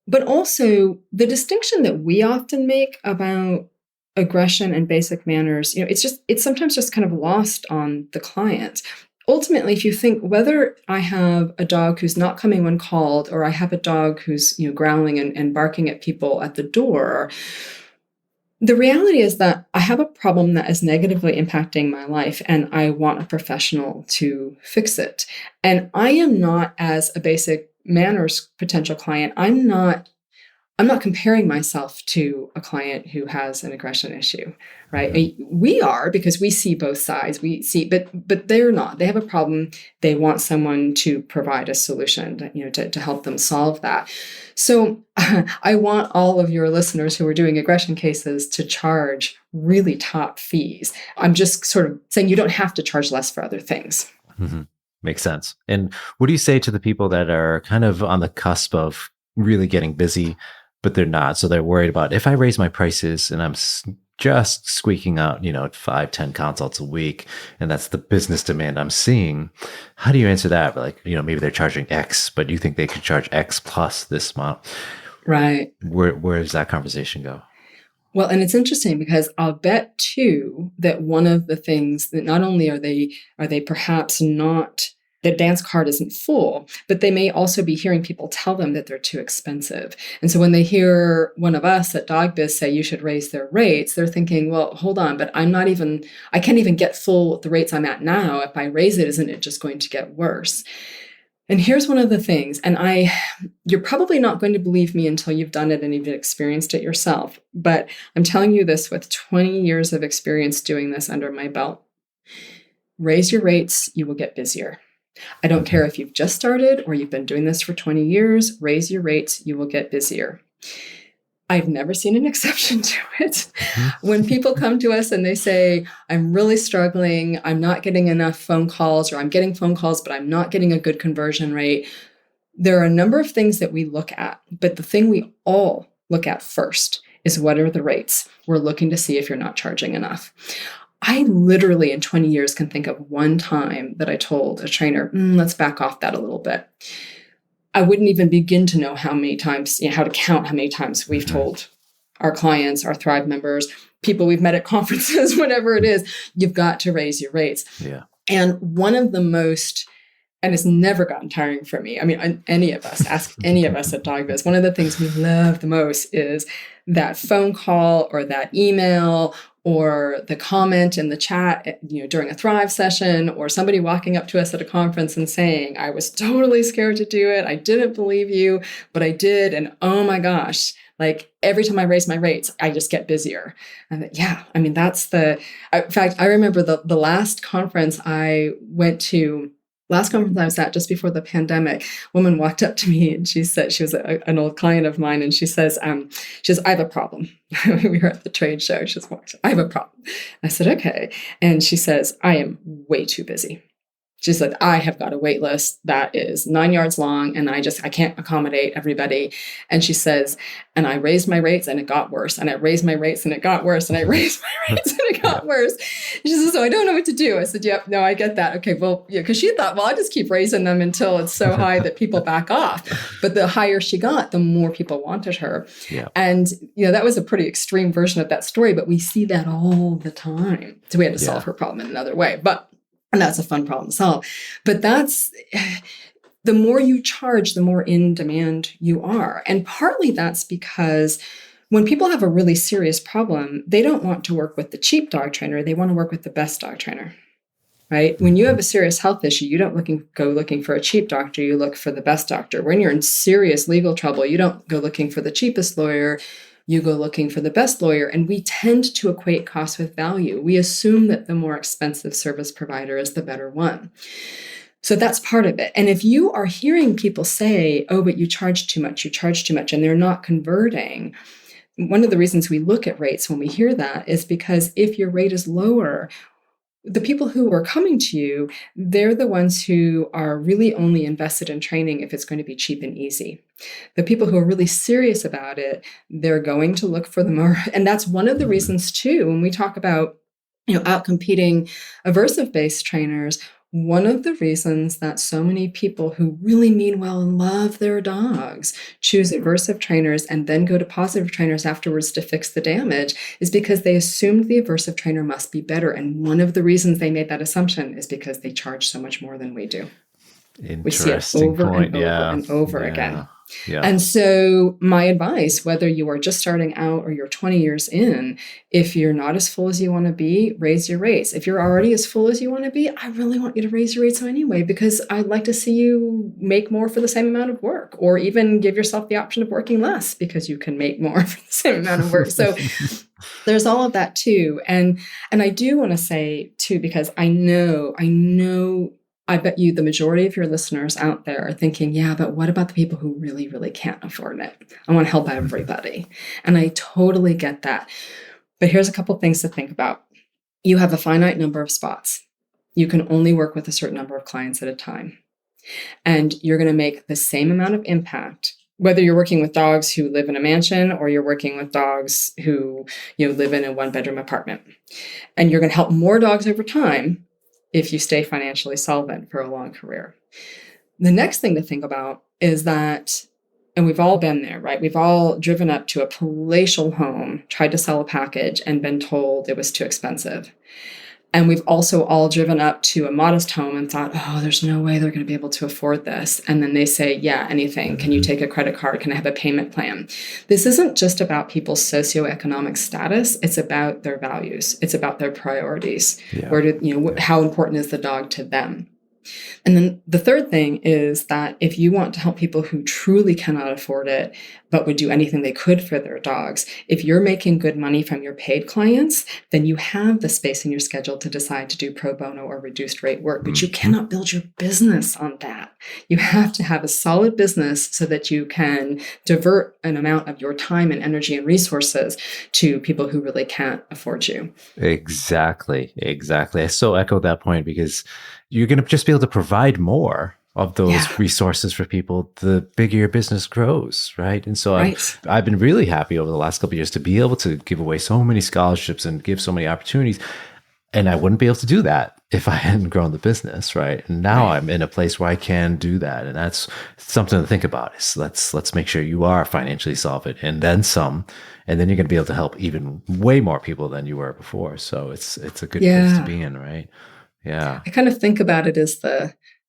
But also the distinction that we often make about aggression and basic manners, it's sometimes just kind of lost on the client. ultimately, if you think whether I have a dog who's not coming when called, or I have a dog who's, growling and barking at people at the door, the reality is that I have a problem that is negatively impacting my life, and I want a professional to fix it. And I am not, as a basic manners potential client, I'm not comparing myself to a client who has an aggression issue, right? We are, because we see both sides. We see, but they're not. They have a problem. They want someone to provide a solution, to help them solve that. So I want all of your listeners who are doing aggression cases to charge really top fees. I'm just sort of saying you don't have to charge less for other things. Mm-hmm. Makes sense. And what do you say to the people that are kind of on the cusp of really getting busy, but they're not? So they're worried about, if I raise my prices and I'm just squeaking out, 5-10 consults a week, and that's the business demand I'm seeing. How do you answer that? Like, maybe they're charging X, but you think they could charge X plus this amount. Right. Where does that conversation go? Well, and it's interesting because I'll bet too that one of the things that not only are they perhaps not, the dance card isn't full, but they may also be hearing people tell them that they're too expensive. And so when they hear one of us at DogBiz say you should raise their rates, they're thinking, well, hold on, but I can't even get full the rates I'm at now. If I raise it, isn't it just going to get worse? And here's one of the things, and you're probably not going to believe me until you've done it and you've experienced it yourself, but I'm telling you this with 20 years of experience doing this under my belt. Raise your rates, you will get busier. I don't care if you've just started or you've been doing this for 20 years, raise your rates, you will get busier. I've never seen an exception to it. When people come to us and they say, I'm really struggling, I'm not getting enough phone calls, or I'm getting phone calls, but I'm not getting a good conversion rate, there are a number of things that we look at. But the thing we all look at first is, what are the rates? We're looking to see if you're not charging enough. I literally in 20 years can think of one time that I told a trainer, let's back off that a little bit. I wouldn't even begin to know how many times, how to count how many times we've told our clients, our Thrive members, people we've met at conferences, whatever it is, you've got to raise your rates. Yeah. And one of the most, and it's never gotten tiring for me. I mean, any of us, ask any of us at DogBiz, one of the things we love the most is that phone call or that email or the comment in the chat, during a Thrive session, or somebody walking up to us at a conference and saying, I was totally scared to do it. I didn't believe you, but I did. And oh my gosh, like every time I raise my rates, I just get busier. And that's in fact, I remember the last conference I went to, last conference I was at just before the pandemic, a woman walked up to me and she said, she was an old client of mine, and she says, I have a problem. We were at the trade show. She says, I have a problem. I said, okay. And she says, I am way too busy. She said, I have got a wait list that is 9 yards long, and I can't accommodate everybody. And she says, and I raised my rates and it got worse. And I raised my rates and it got worse. And I raised my rates and it got worse. She says, so I don't know what to do. I said, yep, no, I get that. Okay, well, yeah, because she thought, well, I'll just keep raising them until it's so high that people back off. But the higher she got, the more people wanted her. Yeah. And, that was a pretty extreme version of that story, but we see that all the time. So we had to solve her problem in another way. And that's a fun problem to solve. But the more you charge, the more in demand you are. And partly that's because when people have a really serious problem, they don't want to work with the cheap dog trainer. They want to work with the best dog trainer, right? When you have a serious health issue, you don't go looking for a cheap doctor. You look for the best doctor. When you're in serious legal trouble, you don't go looking for the cheapest lawyer. You go looking for the best lawyer. And we tend to equate cost with value. We assume that the more expensive service provider is the better one. So that's part of it. And if you are hearing people say, oh, but you charge too much, and they're not converting, one of the reasons we look at rates when we hear that is because if your rate is lower, the people who are coming to you, they're the ones who are really only invested in training if it's going to be cheap and easy. The people who are really serious about it, they're going to look for the more, and that's one of the reasons too, when we talk about, out competing aversive-based trainers, One of the reasons that so many people who really mean well and love their dogs choose aversive trainers and then go to positive trainers afterwards to fix the damage is because they assumed the aversive trainer must be better. And one of the reasons they made that assumption is because they charge so much more than we do. We see it Interesting over point. and over Yeah. and over Yeah. again. Yeah. And so my advice, whether you are just starting out or you're 20 years in, if you're not as full as you want to be, raise your rates. If you're already as full as you want to be, I really want you to raise your rates anyway, because I'd like to see you make more for the same amount of work, or even give yourself the option of working less because you can make more for the same amount of work. So there's all of that too. And I do want to say too, because I bet you the majority of your listeners out there are thinking, yeah, but what about the people who really, really can't afford it? I want to help everybody. And I totally get that. But here's a couple things to think about. You have a finite number of spots. You can only work with a certain number of clients at a time. And you're going to make the same amount of impact, whether you're working with dogs who live in a mansion or you're working with dogs who live in a one-bedroom apartment. And you're going to help more dogs over time if you stay financially solvent for a long career. The next thing to think about is that, and we've all been there, right? We've all driven up to a palatial home, tried to sell a package, and been told it was too expensive. And we've also all driven up to a modest home and thought, oh, there's no way they're going to be able to afford this. And then they say, yeah, anything. Can you take a credit card? Can I have a payment plan? This isn't just about people's socioeconomic status. It's about their values. It's about their priorities. Yeah. How important is the dog to them? And then the third thing is that if you want to help people who truly cannot afford it, but would do anything they could for their dogs, if you're making good money from your paid clients, then you have the space in your schedule to decide to do pro bono or reduced rate work, but you cannot build your business on that. You have to have a solid business so that you can divert an amount of your time and energy and resources to people who really can't afford you. Exactly. I so echo that point, because you're going to just be able to provide more of those resources for people the bigger your business grows, right? And so I've been really happy over the last couple of years to be able to give away so many scholarships and give so many opportunities. And I wouldn't be able to do that if I hadn't grown the business, right? And now I'm in a place where I can do that. And that's something to think about, is let's make sure you are financially solvent and then some. And then you're going to be able to help even way more people than you were before. So it's a good place to be in, right? Yeah. I kind of think about it as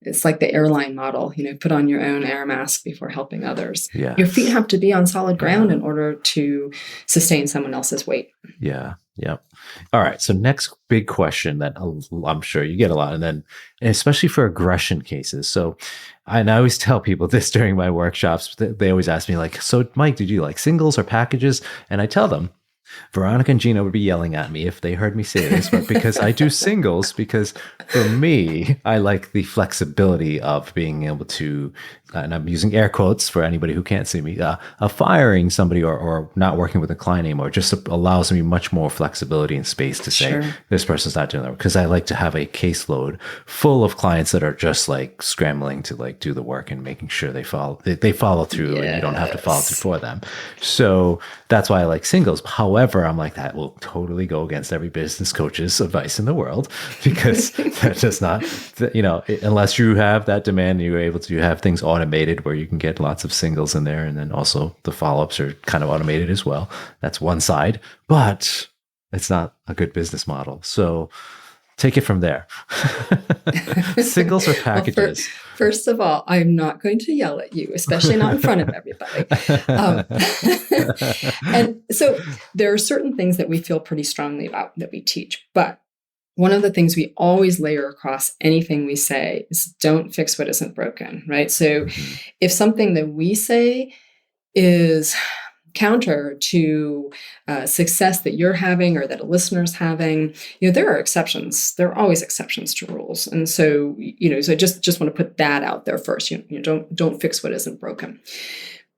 it's like the airline model, put on your own air mask before helping others. Yes. Your feet have to be on solid ground in order to sustain someone else's weight. Yeah. Yep. All right. So next big question that I'm sure you get a lot, and especially for aggression cases. So I always tell people this during my workshops. They always ask me like, so Mike, did you like singles or packages? And I tell them, Veronica and Gina would be yelling at me if they heard me say this, but because I do singles, because for me, I like the flexibility of being able to, and I'm using air quotes for anybody who can't see me, firing somebody or not working with a client anymore just allows me much more flexibility and space to say, this person's not doing that. Because I like to have a caseload full of clients that are just like scrambling to like do the work and making sure they follow through, and you don't have to follow through for them. So that's why I like singles. However, I'm like, that will totally go against every business coach's advice in the world, because that does not, unless you have that demand and you're able to have things automated where you can get lots of singles in there. And then also the follow-ups are kind of automated as well. That's one side, but it's not a good business model. So take it from there. Singles or packages? Well, first of all, I'm not going to yell at you, especially not in front of everybody. And so there are certain things that we feel pretty strongly about that we teach. But one of the things we always layer across anything we say is don't fix what isn't broken, right? So if something that we say is counter to success that you're having or that a listener's having, there are exceptions. There are always exceptions to rules. And so, so I just want to put that out there first. Don't fix what isn't broken.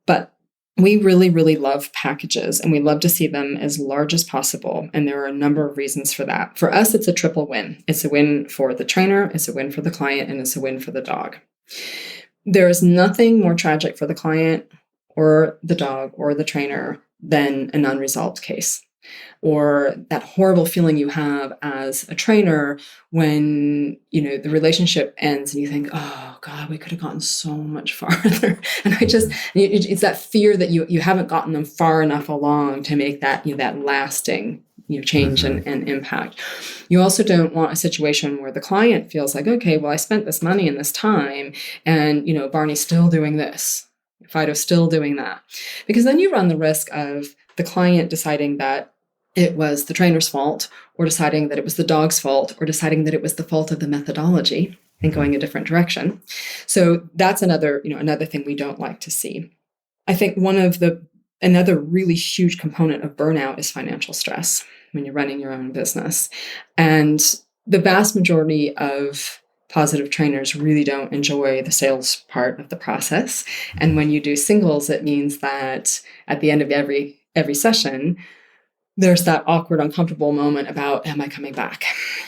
But we really, really love packages, and we love to see them as large as possible. And there are a number of reasons for that. For us, it's a triple win. It's a win for the trainer, it's a win for the client, and it's a win for the dog. There is nothing more tragic for the client or the dog or the trainer than an unresolved case. or that horrible feeling you have as a trainer when, the relationship ends and you think, oh God, we could have gotten so much farther. And it's that fear that you haven't gotten them far enough along to make that, that lasting, change and impact. You also don't want a situation where the client feels like, okay, well, I spent this money and this time and, Barney's still doing this, Fido's still doing that. Because then you run the risk of the client deciding that it was the trainer's fault, or deciding that it was the dog's fault, or deciding that it was the fault of the methodology and going a different direction. So that's another thing we don't like to see. I think another really huge component of burnout is financial stress when you're running your own business. And the vast majority of positive trainers really don't enjoy the sales part of the process. And when you do singles, it means that at the end of every session, there's that awkward, uncomfortable moment about, am I coming back?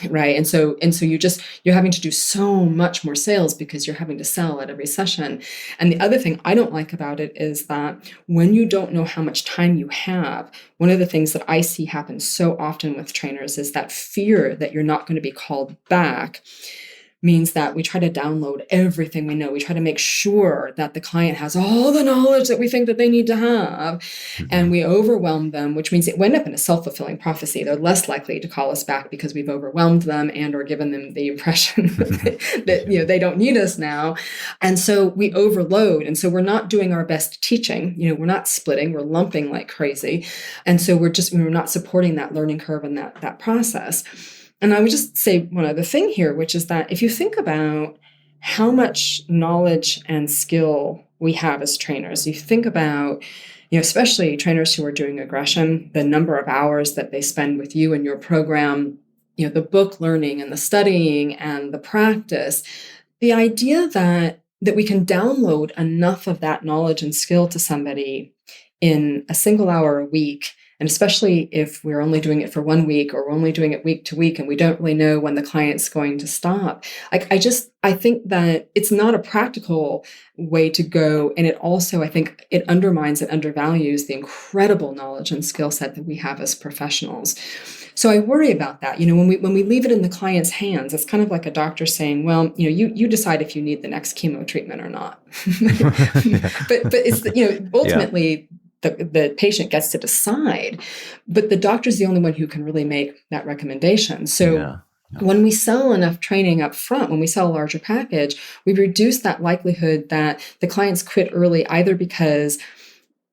Right. And so you're having to do so much more sales because you're having to sell at every session. And the other thing I don't like about it is that when you don't know how much time you have, one of the things that I see happen so often with trainers is that fear that you're not going to be called back means that we try to download everything we know. We try to make sure that the client has all the knowledge that we think that they need to have. And we overwhelm them, which means we end up in a self-fulfilling prophecy. They're less likely to call us back because we've overwhelmed them and or given them the impression that they don't need us now. And so we overload. And so we're not doing our best teaching. We're not splitting, we're lumping like crazy. And so we're not supporting that learning curve and that process. And I would just say one other thing here, which is that if you think about how much knowledge and skill we have as trainers, you think about, especially trainers who are doing aggression, the number of hours that they spend with you and your program, the book learning and the studying and the practice, the idea that we can download enough of that knowledge and skill to somebody in a single hour a week. And especially if we're only doing it for 1 week or we're only doing it week to week and we don't really know when the client's going to stop. I think that it's not a practical way to go. And it also, I think it undermines and undervalues the incredible knowledge and skill set that we have as professionals. So I worry about that. When we leave it in the client's hands, it's kind of like a doctor saying, well, you decide if you need the next chemo treatment or not. But it's, ultimately, the patient gets to decide, but the doctor's the only one who can really make that recommendation. So when we sell enough training up front, when we sell a larger package, we reduce that likelihood that the clients quit early, either because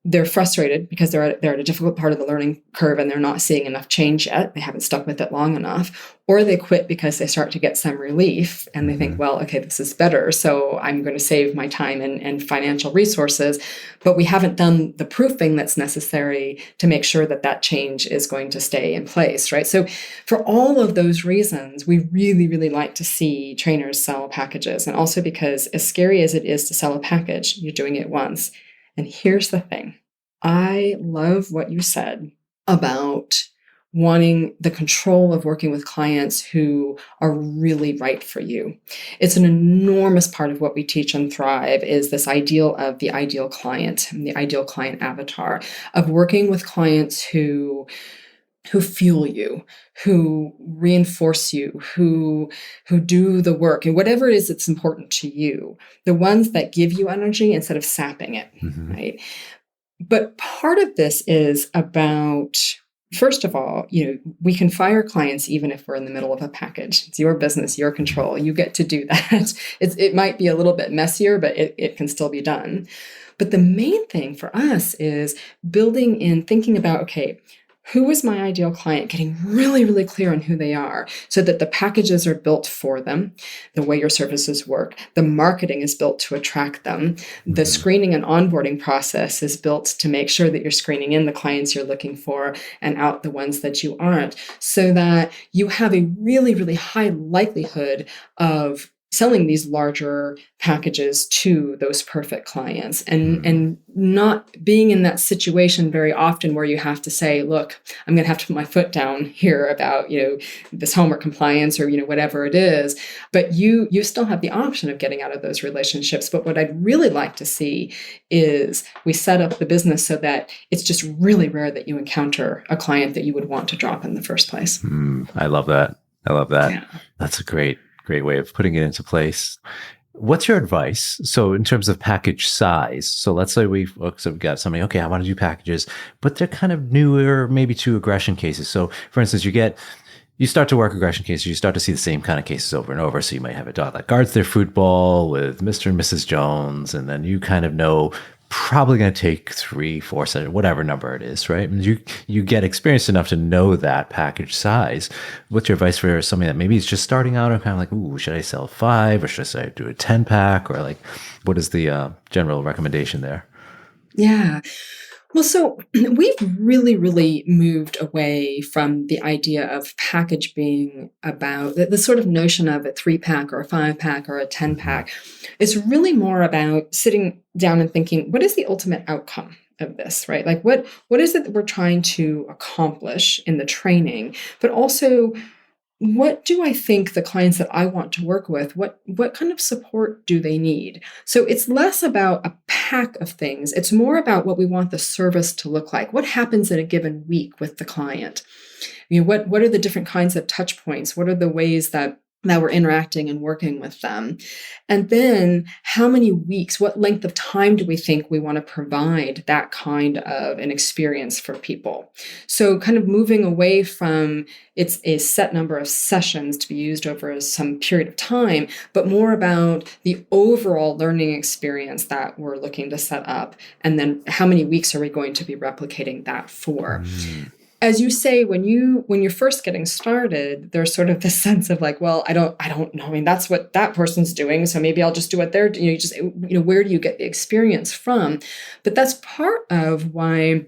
they're frustrated because they're at a difficult part of the learning curve and they're not seeing enough change yet. They haven't stuck with it long enough, or they quit because they start to get some relief and they think, well, okay, this is better, so I'm going to save my time and financial resources, but we haven't done the proofing that's necessary to make sure that change is going to stay in place, right? So for all of those reasons, we really, really like to see trainers sell packages. And also because as scary as it is to sell a package, you're doing it once. And here's the thing. I love what you said about wanting the control of working with clients who are really right for you. It's an enormous part of what we teach on Thrive is this ideal of the ideal client and the ideal client avatar, of working with clients who fuel you, who reinforce you, who do the work, and whatever it is that's important to you, the ones that give you energy instead of sapping it, right? But part of this is about, first of all, we can fire clients even if we're in the middle of a package. It's your business, your control. You get to do that. It might be a little bit messier, but it can still be done. But the main thing for us is building in, thinking about, okay, who is my ideal client? Getting really, really clear on who they are so that the packages are built for them, the way your services work. The marketing is built to attract them. The screening and onboarding process is built to make sure that you're screening in the clients you're looking for and out the ones that you aren't, so that you have a really, really high likelihood of selling these larger packages to those perfect clients, and not being in that situation very often where you have to say, look, I'm going to have to put my foot down here about, this homework compliance or, whatever it is. But you still have the option of getting out of those relationships. But what I'd really like to see is we set up the business so that it's just really rare that you encounter a client that you would want to drop in the first place. I love that. Yeah. That's a great way of putting it into place. What's your advice? So in terms of package size, so let's say we've got somebody, okay, I want to do packages, but they're kind of newer, maybe to aggression cases. So for instance, you start to work aggression cases, you start to see the same kind of cases over and over. So you might have a dog that guards their food ball with Mr. and Mrs. Jones, and then you kind of know probably going to take 3, 4, 7, whatever number it is, right? And you get experienced enough to know that package size. What's your advice for somebody that maybe is just starting out and kind of like, ooh, should I sell 5 or should I do a 10 pack, or like, what is the general recommendation there? Yeah. Well, so we've really, really moved away from the idea of package being about the sort of notion of a 3-pack or a 5-pack or a 10-pack. It's really more about sitting down and thinking, what is the ultimate outcome of this, right? Like what is it that we're trying to accomplish in the training, but also what do I think the clients that I want to work with, what kind of support do they need? So it's less about a pack of things. It's more about what we want the service to look like. What happens in a given week with the client? What are the different kinds of touch points? What are the ways that we're interacting and working with them? And then how many weeks, what length of time do we think we want to provide that kind of an experience for people? So kind of moving away from it's a set number of sessions to be used over some period of time, but more about the overall learning experience that we're looking to set up. And then how many weeks are we going to be replicating that for? As you say, when you're first getting started, there's sort of this sense of like, well, I don't know. I mean, that's what that person's doing, so maybe I'll just do what they're doing. Where do you get the experience from? But that's part of why. A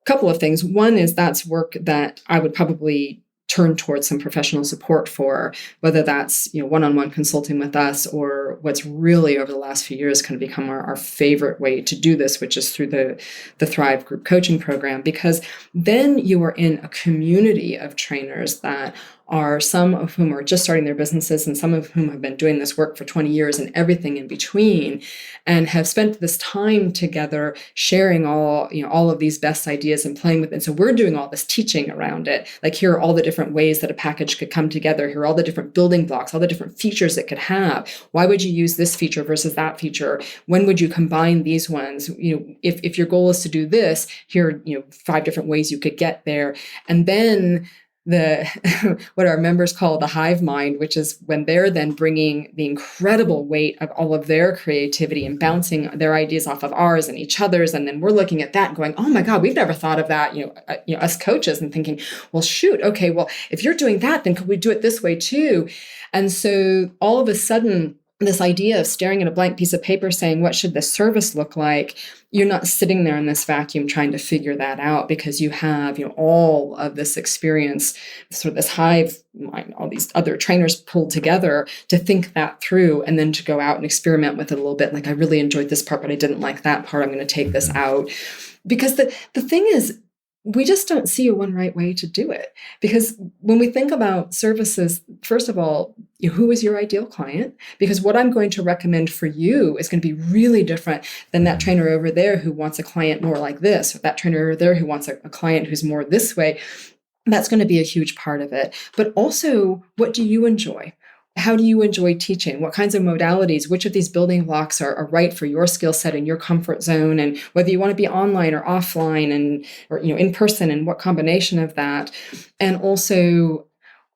couple of things. One is that's work that I would probably turn towards some professional support for, whether that's one-on-one consulting with us, or what's really over the last few years kind of become our favorite way to do this, which is through the Thrive group coaching program, because then you are in a community of trainers that are some of whom are just starting their businesses and some of whom have been doing this work for 20 years and everything in between, and have spent this time together sharing all of these best ideas and playing with it. And so we're doing all this teaching around it. Like, here are all the different ways that a package could come together. Here are all the different building blocks, all the different features it could have. Why would you use this feature versus that feature? When would you combine these ones? If your goal is to do this, here are 5 different ways you could get there. And then what our members call the hive mind, which is when they're then bringing the incredible weight of all of their creativity and bouncing their ideas off of ours and each other's. And then we're looking at that and going, oh my God, we've never thought of that, us coaches, and thinking, well, shoot, okay, well, if you're doing that, then could we do it this way too? And so all of a sudden, this idea of staring at a blank piece of paper saying, what should the service look like? You're not sitting there in this vacuum trying to figure that out, because you have, all of this experience, sort of this hive mind, all these other trainers pulled together to think that through, and then to go out and experiment with it a little bit. Like, I really enjoyed this part, but I didn't like that part. I'm going to take this out. Because the thing is, we just don't see a one right way to do it. Because when we think about services, first of all, who is your ideal client? Because what I'm going to recommend for you is going to be really different than that trainer over there who wants a client more like this, or that trainer over there who wants a client who's more this way. That's going to be a huge part of it. But also, what do you enjoy? How do you enjoy teaching? What kinds of modalities? Which of these building blocks are right for your skill set and your comfort zone? And whether you want to be online or offline, or in person, and what combination of that? And also,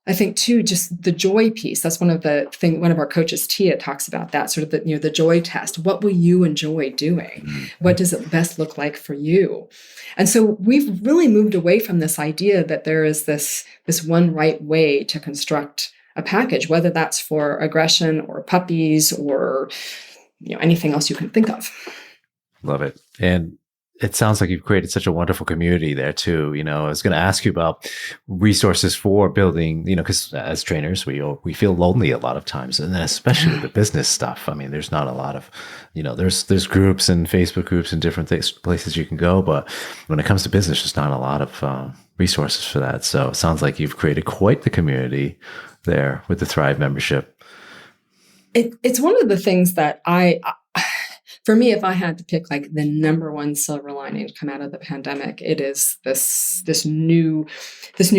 I think too, just the joy piece. That's one of our coaches, Tia, talks about that sort of the joy test. What will you enjoy doing? What does it best look like for you? And so we've really moved away from this idea that there is this one right way to construct a package, whether that's for aggression or puppies or anything else you can think of. Love it. And it sounds like you've created such a wonderful community there too. I was going to ask you about resources for building, because as trainers, we feel lonely a lot of times, and then especially with the business stuff. I mean, there's not a lot of, there's groups and Facebook groups and different places you can go, but when it comes to business, there's not a lot of resources for that. So it sounds like you've created quite the community there with the Thrive membership. It's one of the things that for me, if I had to pick like the number one silver lining to come out of the pandemic, it is this new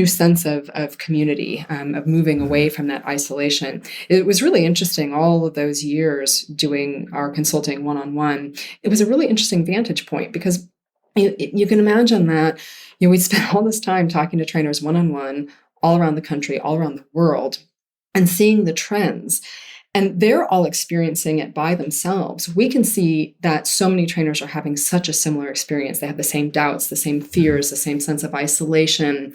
sense of community, of moving away from that isolation. It was really interesting all of those years doing our consulting one-on-one. It was a really interesting vantage point because you can imagine that we'd spend all this time talking to trainers one-on-one all around the country, all around the world, and seeing the trends. And they're all experiencing it by themselves. We can see that so many trainers are having such a similar experience. They have the same doubts, the same fears, the same sense of isolation,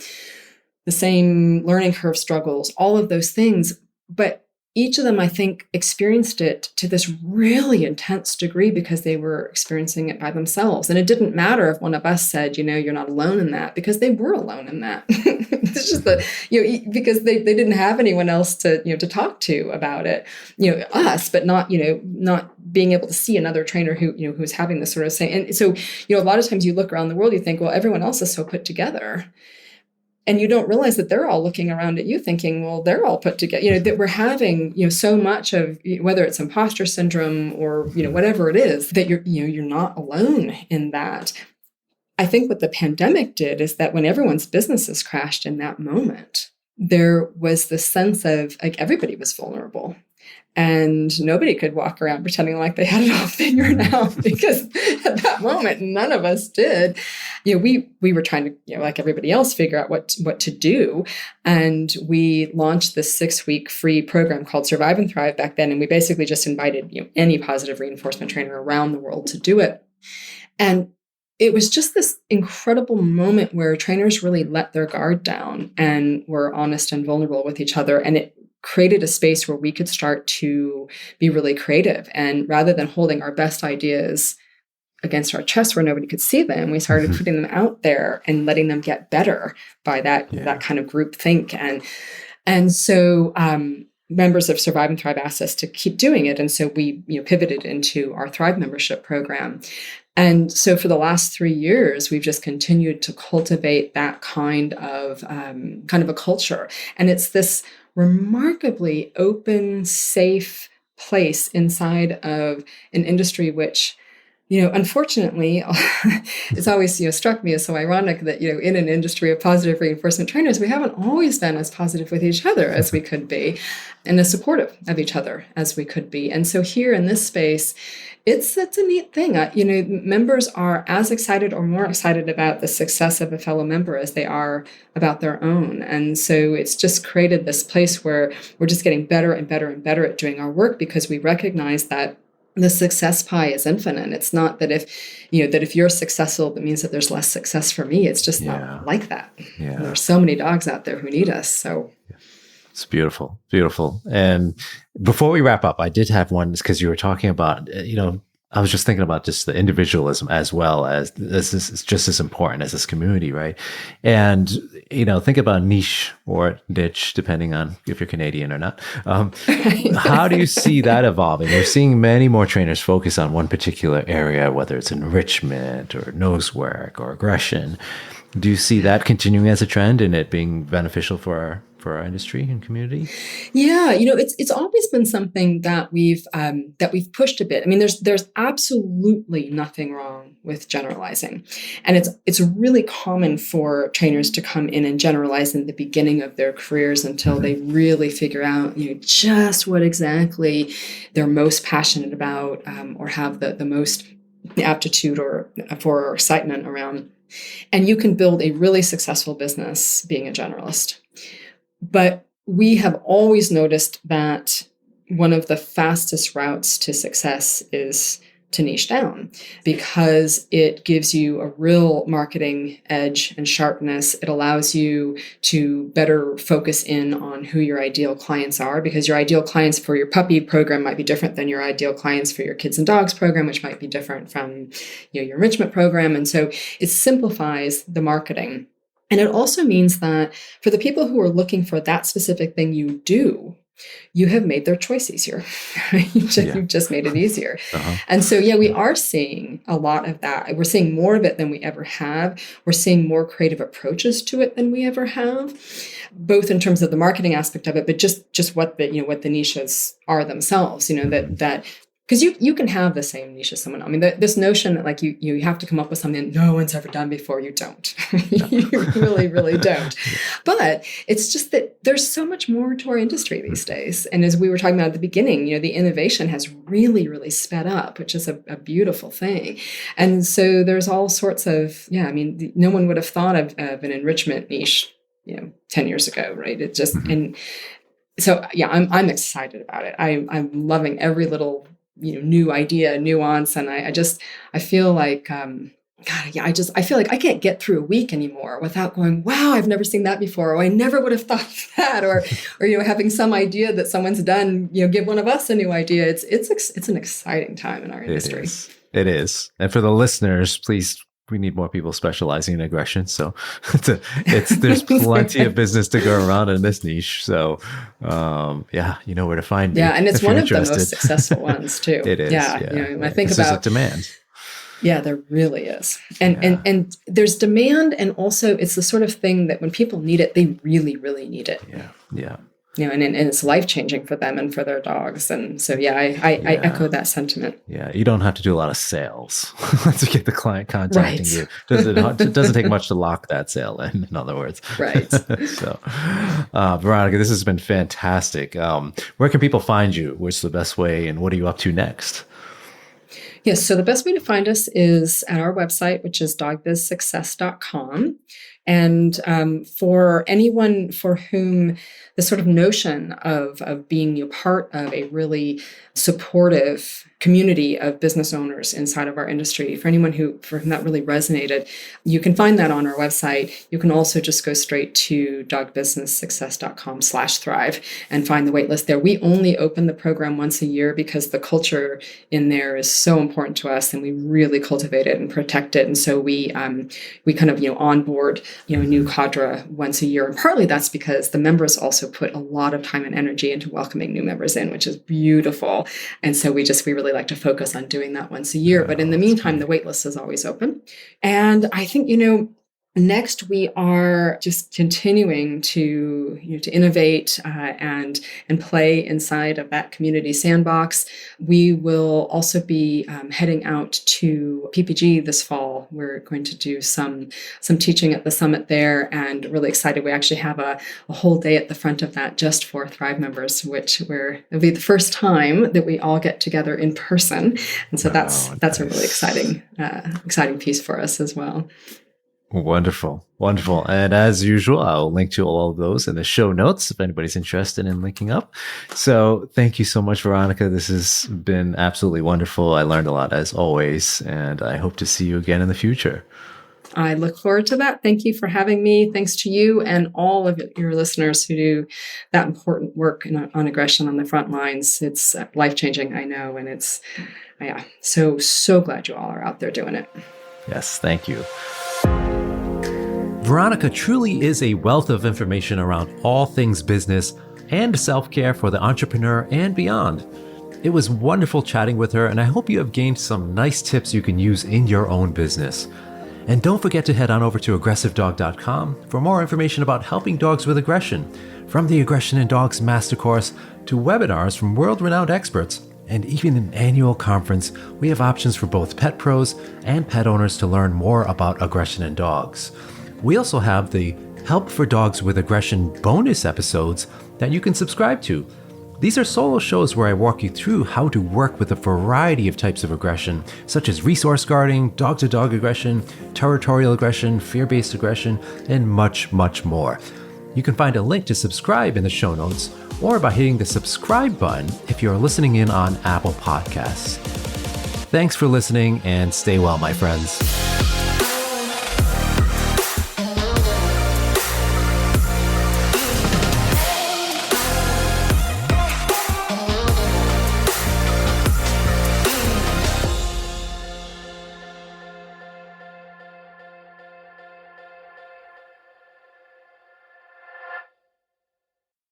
the same learning curve struggles, all of those things. But each of them, I think, experienced it to this really intense degree because they were experiencing it by themselves. And it didn't matter if one of us said, you're not alone in that, because they were alone in that. It's just that, because they didn't have anyone else to talk to about it, us, but not being able to see another trainer who's having this sort of thing. And so, a lot of times you look around the world, you think, well, everyone else is so put together. And you don't realize that they're all looking around at you thinking, well, they're all put together, that we're having, so much of, whether it's imposter syndrome or, whatever it is, that you're not alone in that. I think what the pandemic did is that when everyone's businesses crashed in that moment, there was the sense of like everybody was vulnerable. And nobody could walk around pretending like they had it all figured out because at that moment, none of us did. We were trying to, like everybody else, figure out what to do. And we launched this 6-week free program called Survive and Thrive back then. And we basically just invited any positive reinforcement trainer around the world to do it. And it was just this incredible moment where trainers really let their guard down and were honest and vulnerable with each other. And it created a space where we could start to be really creative. And rather than holding our best ideas against our chest where nobody could see them, we started putting them out there and letting them get better by that kind of group think. And so members of Survive and Thrive asked us to keep doing it. And so we pivoted into our Thrive membership program. And so for the last 3 years, we've just continued to cultivate that kind of a culture. And it's this remarkably open, safe place inside of an industry which, unfortunately, it's always, struck me as so ironic that, in an industry of positive reinforcement trainers, we haven't always been as positive with each other as we could be and as supportive of each other as we could be. And so here in this space, it's a neat thing. Members are as excited or more excited about the success of a fellow member as they are about their own. And so it's just created this place where we're just getting better and better and better at doing our work because we recognize that the success pie is infinite. It's not that if you're successful, that means that there's less success for me. It's just not like that. Yeah. There are so many dogs out there who need us. So it's beautiful, beautiful. And before we wrap up, I did have one because you were talking about, I was just thinking about just the individualism as well as this is just as important as this community, right? And, think about niche or niche, depending on if you're Canadian or not. How do you see that evolving? We're seeing many more trainers focus on one particular area, whether it's enrichment or nose work or aggression. Do you see that continuing as a trend and it being beneficial for our industry and community? Yeah, it's always been something that we've pushed a bit. I mean, there's absolutely nothing wrong with generalizing, and it's really common for trainers to come in and generalize in the beginning of their careers until they really figure out just what exactly they're most passionate about or have the most aptitude or excitement around. And you can build a really successful business being a generalist. But we have always noticed that one of the fastest routes to success is to niche down because it gives you a real marketing edge and sharpness. It allows you to better focus in on who your ideal clients are, because your ideal clients for your puppy program might be different than your ideal clients for your kids and dogs program, which might be different from your enrichment program. And so it simplifies the marketing. And it also means that for the people who are looking for that specific thing you do, you have made their choice easier. You've just made it easier. And so, we are seeing a lot of that. We're seeing more of it than we ever have. We're seeing more creative approaches to it than we ever have, both in terms of the marketing aspect of it, but just what the, what the niches are themselves, that because you can have the same niche as someone. I mean, this notion that like you have to come up with something that no one's ever done before, you don't. You really, really don't. But it's just that there's so much more to our industry these days. And as we were talking about at the beginning, the innovation has really, really sped up, which is a beautiful thing. And so there's all sorts of, no one would have thought of an enrichment niche, 10 years ago, right? It just, and so, I'm excited about it. I'm loving every little new idea, nuance. And I feel like, I feel like I can't get through a week anymore without going, wow, I've never seen that before. Or I never would have thought of that. Or having some idea that someone's done, give one of us a new idea. It's an exciting time in our industry. It is. And for the listeners, please, we need more people specializing in aggression. So there's plenty of business to go around in this niche. So you know where to find me. Yeah, and it's one of the most successful ones too. It is. I think about there's a demand. Yeah, there really is. And there's demand, and also it's the sort of thing that when people need it, they really, really need it. Yeah. And it's life-changing for them and for their dogs. And so, I echo that sentiment. Yeah, you don't have to do a lot of sales to get the client contacting you. It doesn't take much to lock that sale in other words. Right. So, Veronica, this has been fantastic. Where can people find you? What's the best way, and what are you up to next? Yes, so the best way to find us is at our website, which is dogbizsuccess.com. And for anyone for whom the sort of notion of being part of a really supportive community of business owners inside of our industry, for anyone for whom that really resonated, you can find that on our website. You can also just go straight to dogbusinesssuccess.com/thrive and find the waitlist there. We only open the program once a year because the culture in there is so important to us, and we really cultivate it and protect it. And so we kind of onboard a new cadre once a year. And partly that's because the members also put a lot of time and energy into welcoming new members in, which is beautiful. And so we really like to focus on doing that once a year. But in the meantime, the waitlist is always open. And I think, next, we are just continuing to innovate and play inside of that community sandbox. We will also be heading out to PPG this fall. We're going to do some teaching at the summit there, and really excited. We actually have a whole day at the front of that just for Thrive members, it'll be the first time that we all get together in person, and so that's a really exciting piece for us as well. Wonderful. And as usual, I'll link to all of those in the show notes if anybody's interested in linking up. So thank you so much, Veronica. This has been absolutely wonderful. I learned a lot as always, and I hope to see you again in the future. I look forward to that. Thank you for having me. Thanks to you and all of your listeners who do that important work on aggression on the front lines. It's life-changing, I know, and it's so glad you all are out there doing it. Yes, thank you. Veronica truly is a wealth of information around all things business and self-care for the entrepreneur and beyond. It was wonderful chatting with her, and I hope you have gained some nice tips you can use in your own business. And don't forget to head on over to aggressivedog.com for more information about helping dogs with aggression, from the Aggression in Dogs Master Course to webinars from world-renowned experts, and even an annual conference. We have options for both pet pros and pet owners to learn more about aggression in dogs. We also have the Help for Dogs with Aggression bonus episodes that you can subscribe to. These are solo shows where I walk you through how to work with a variety of types of aggression, such as resource guarding, dog-to-dog aggression, territorial aggression, fear-based aggression, and much, much more. You can find a link to subscribe in the show notes, or by hitting the subscribe button if you're listening in on Apple Podcasts. Thanks for listening and stay well, my friends.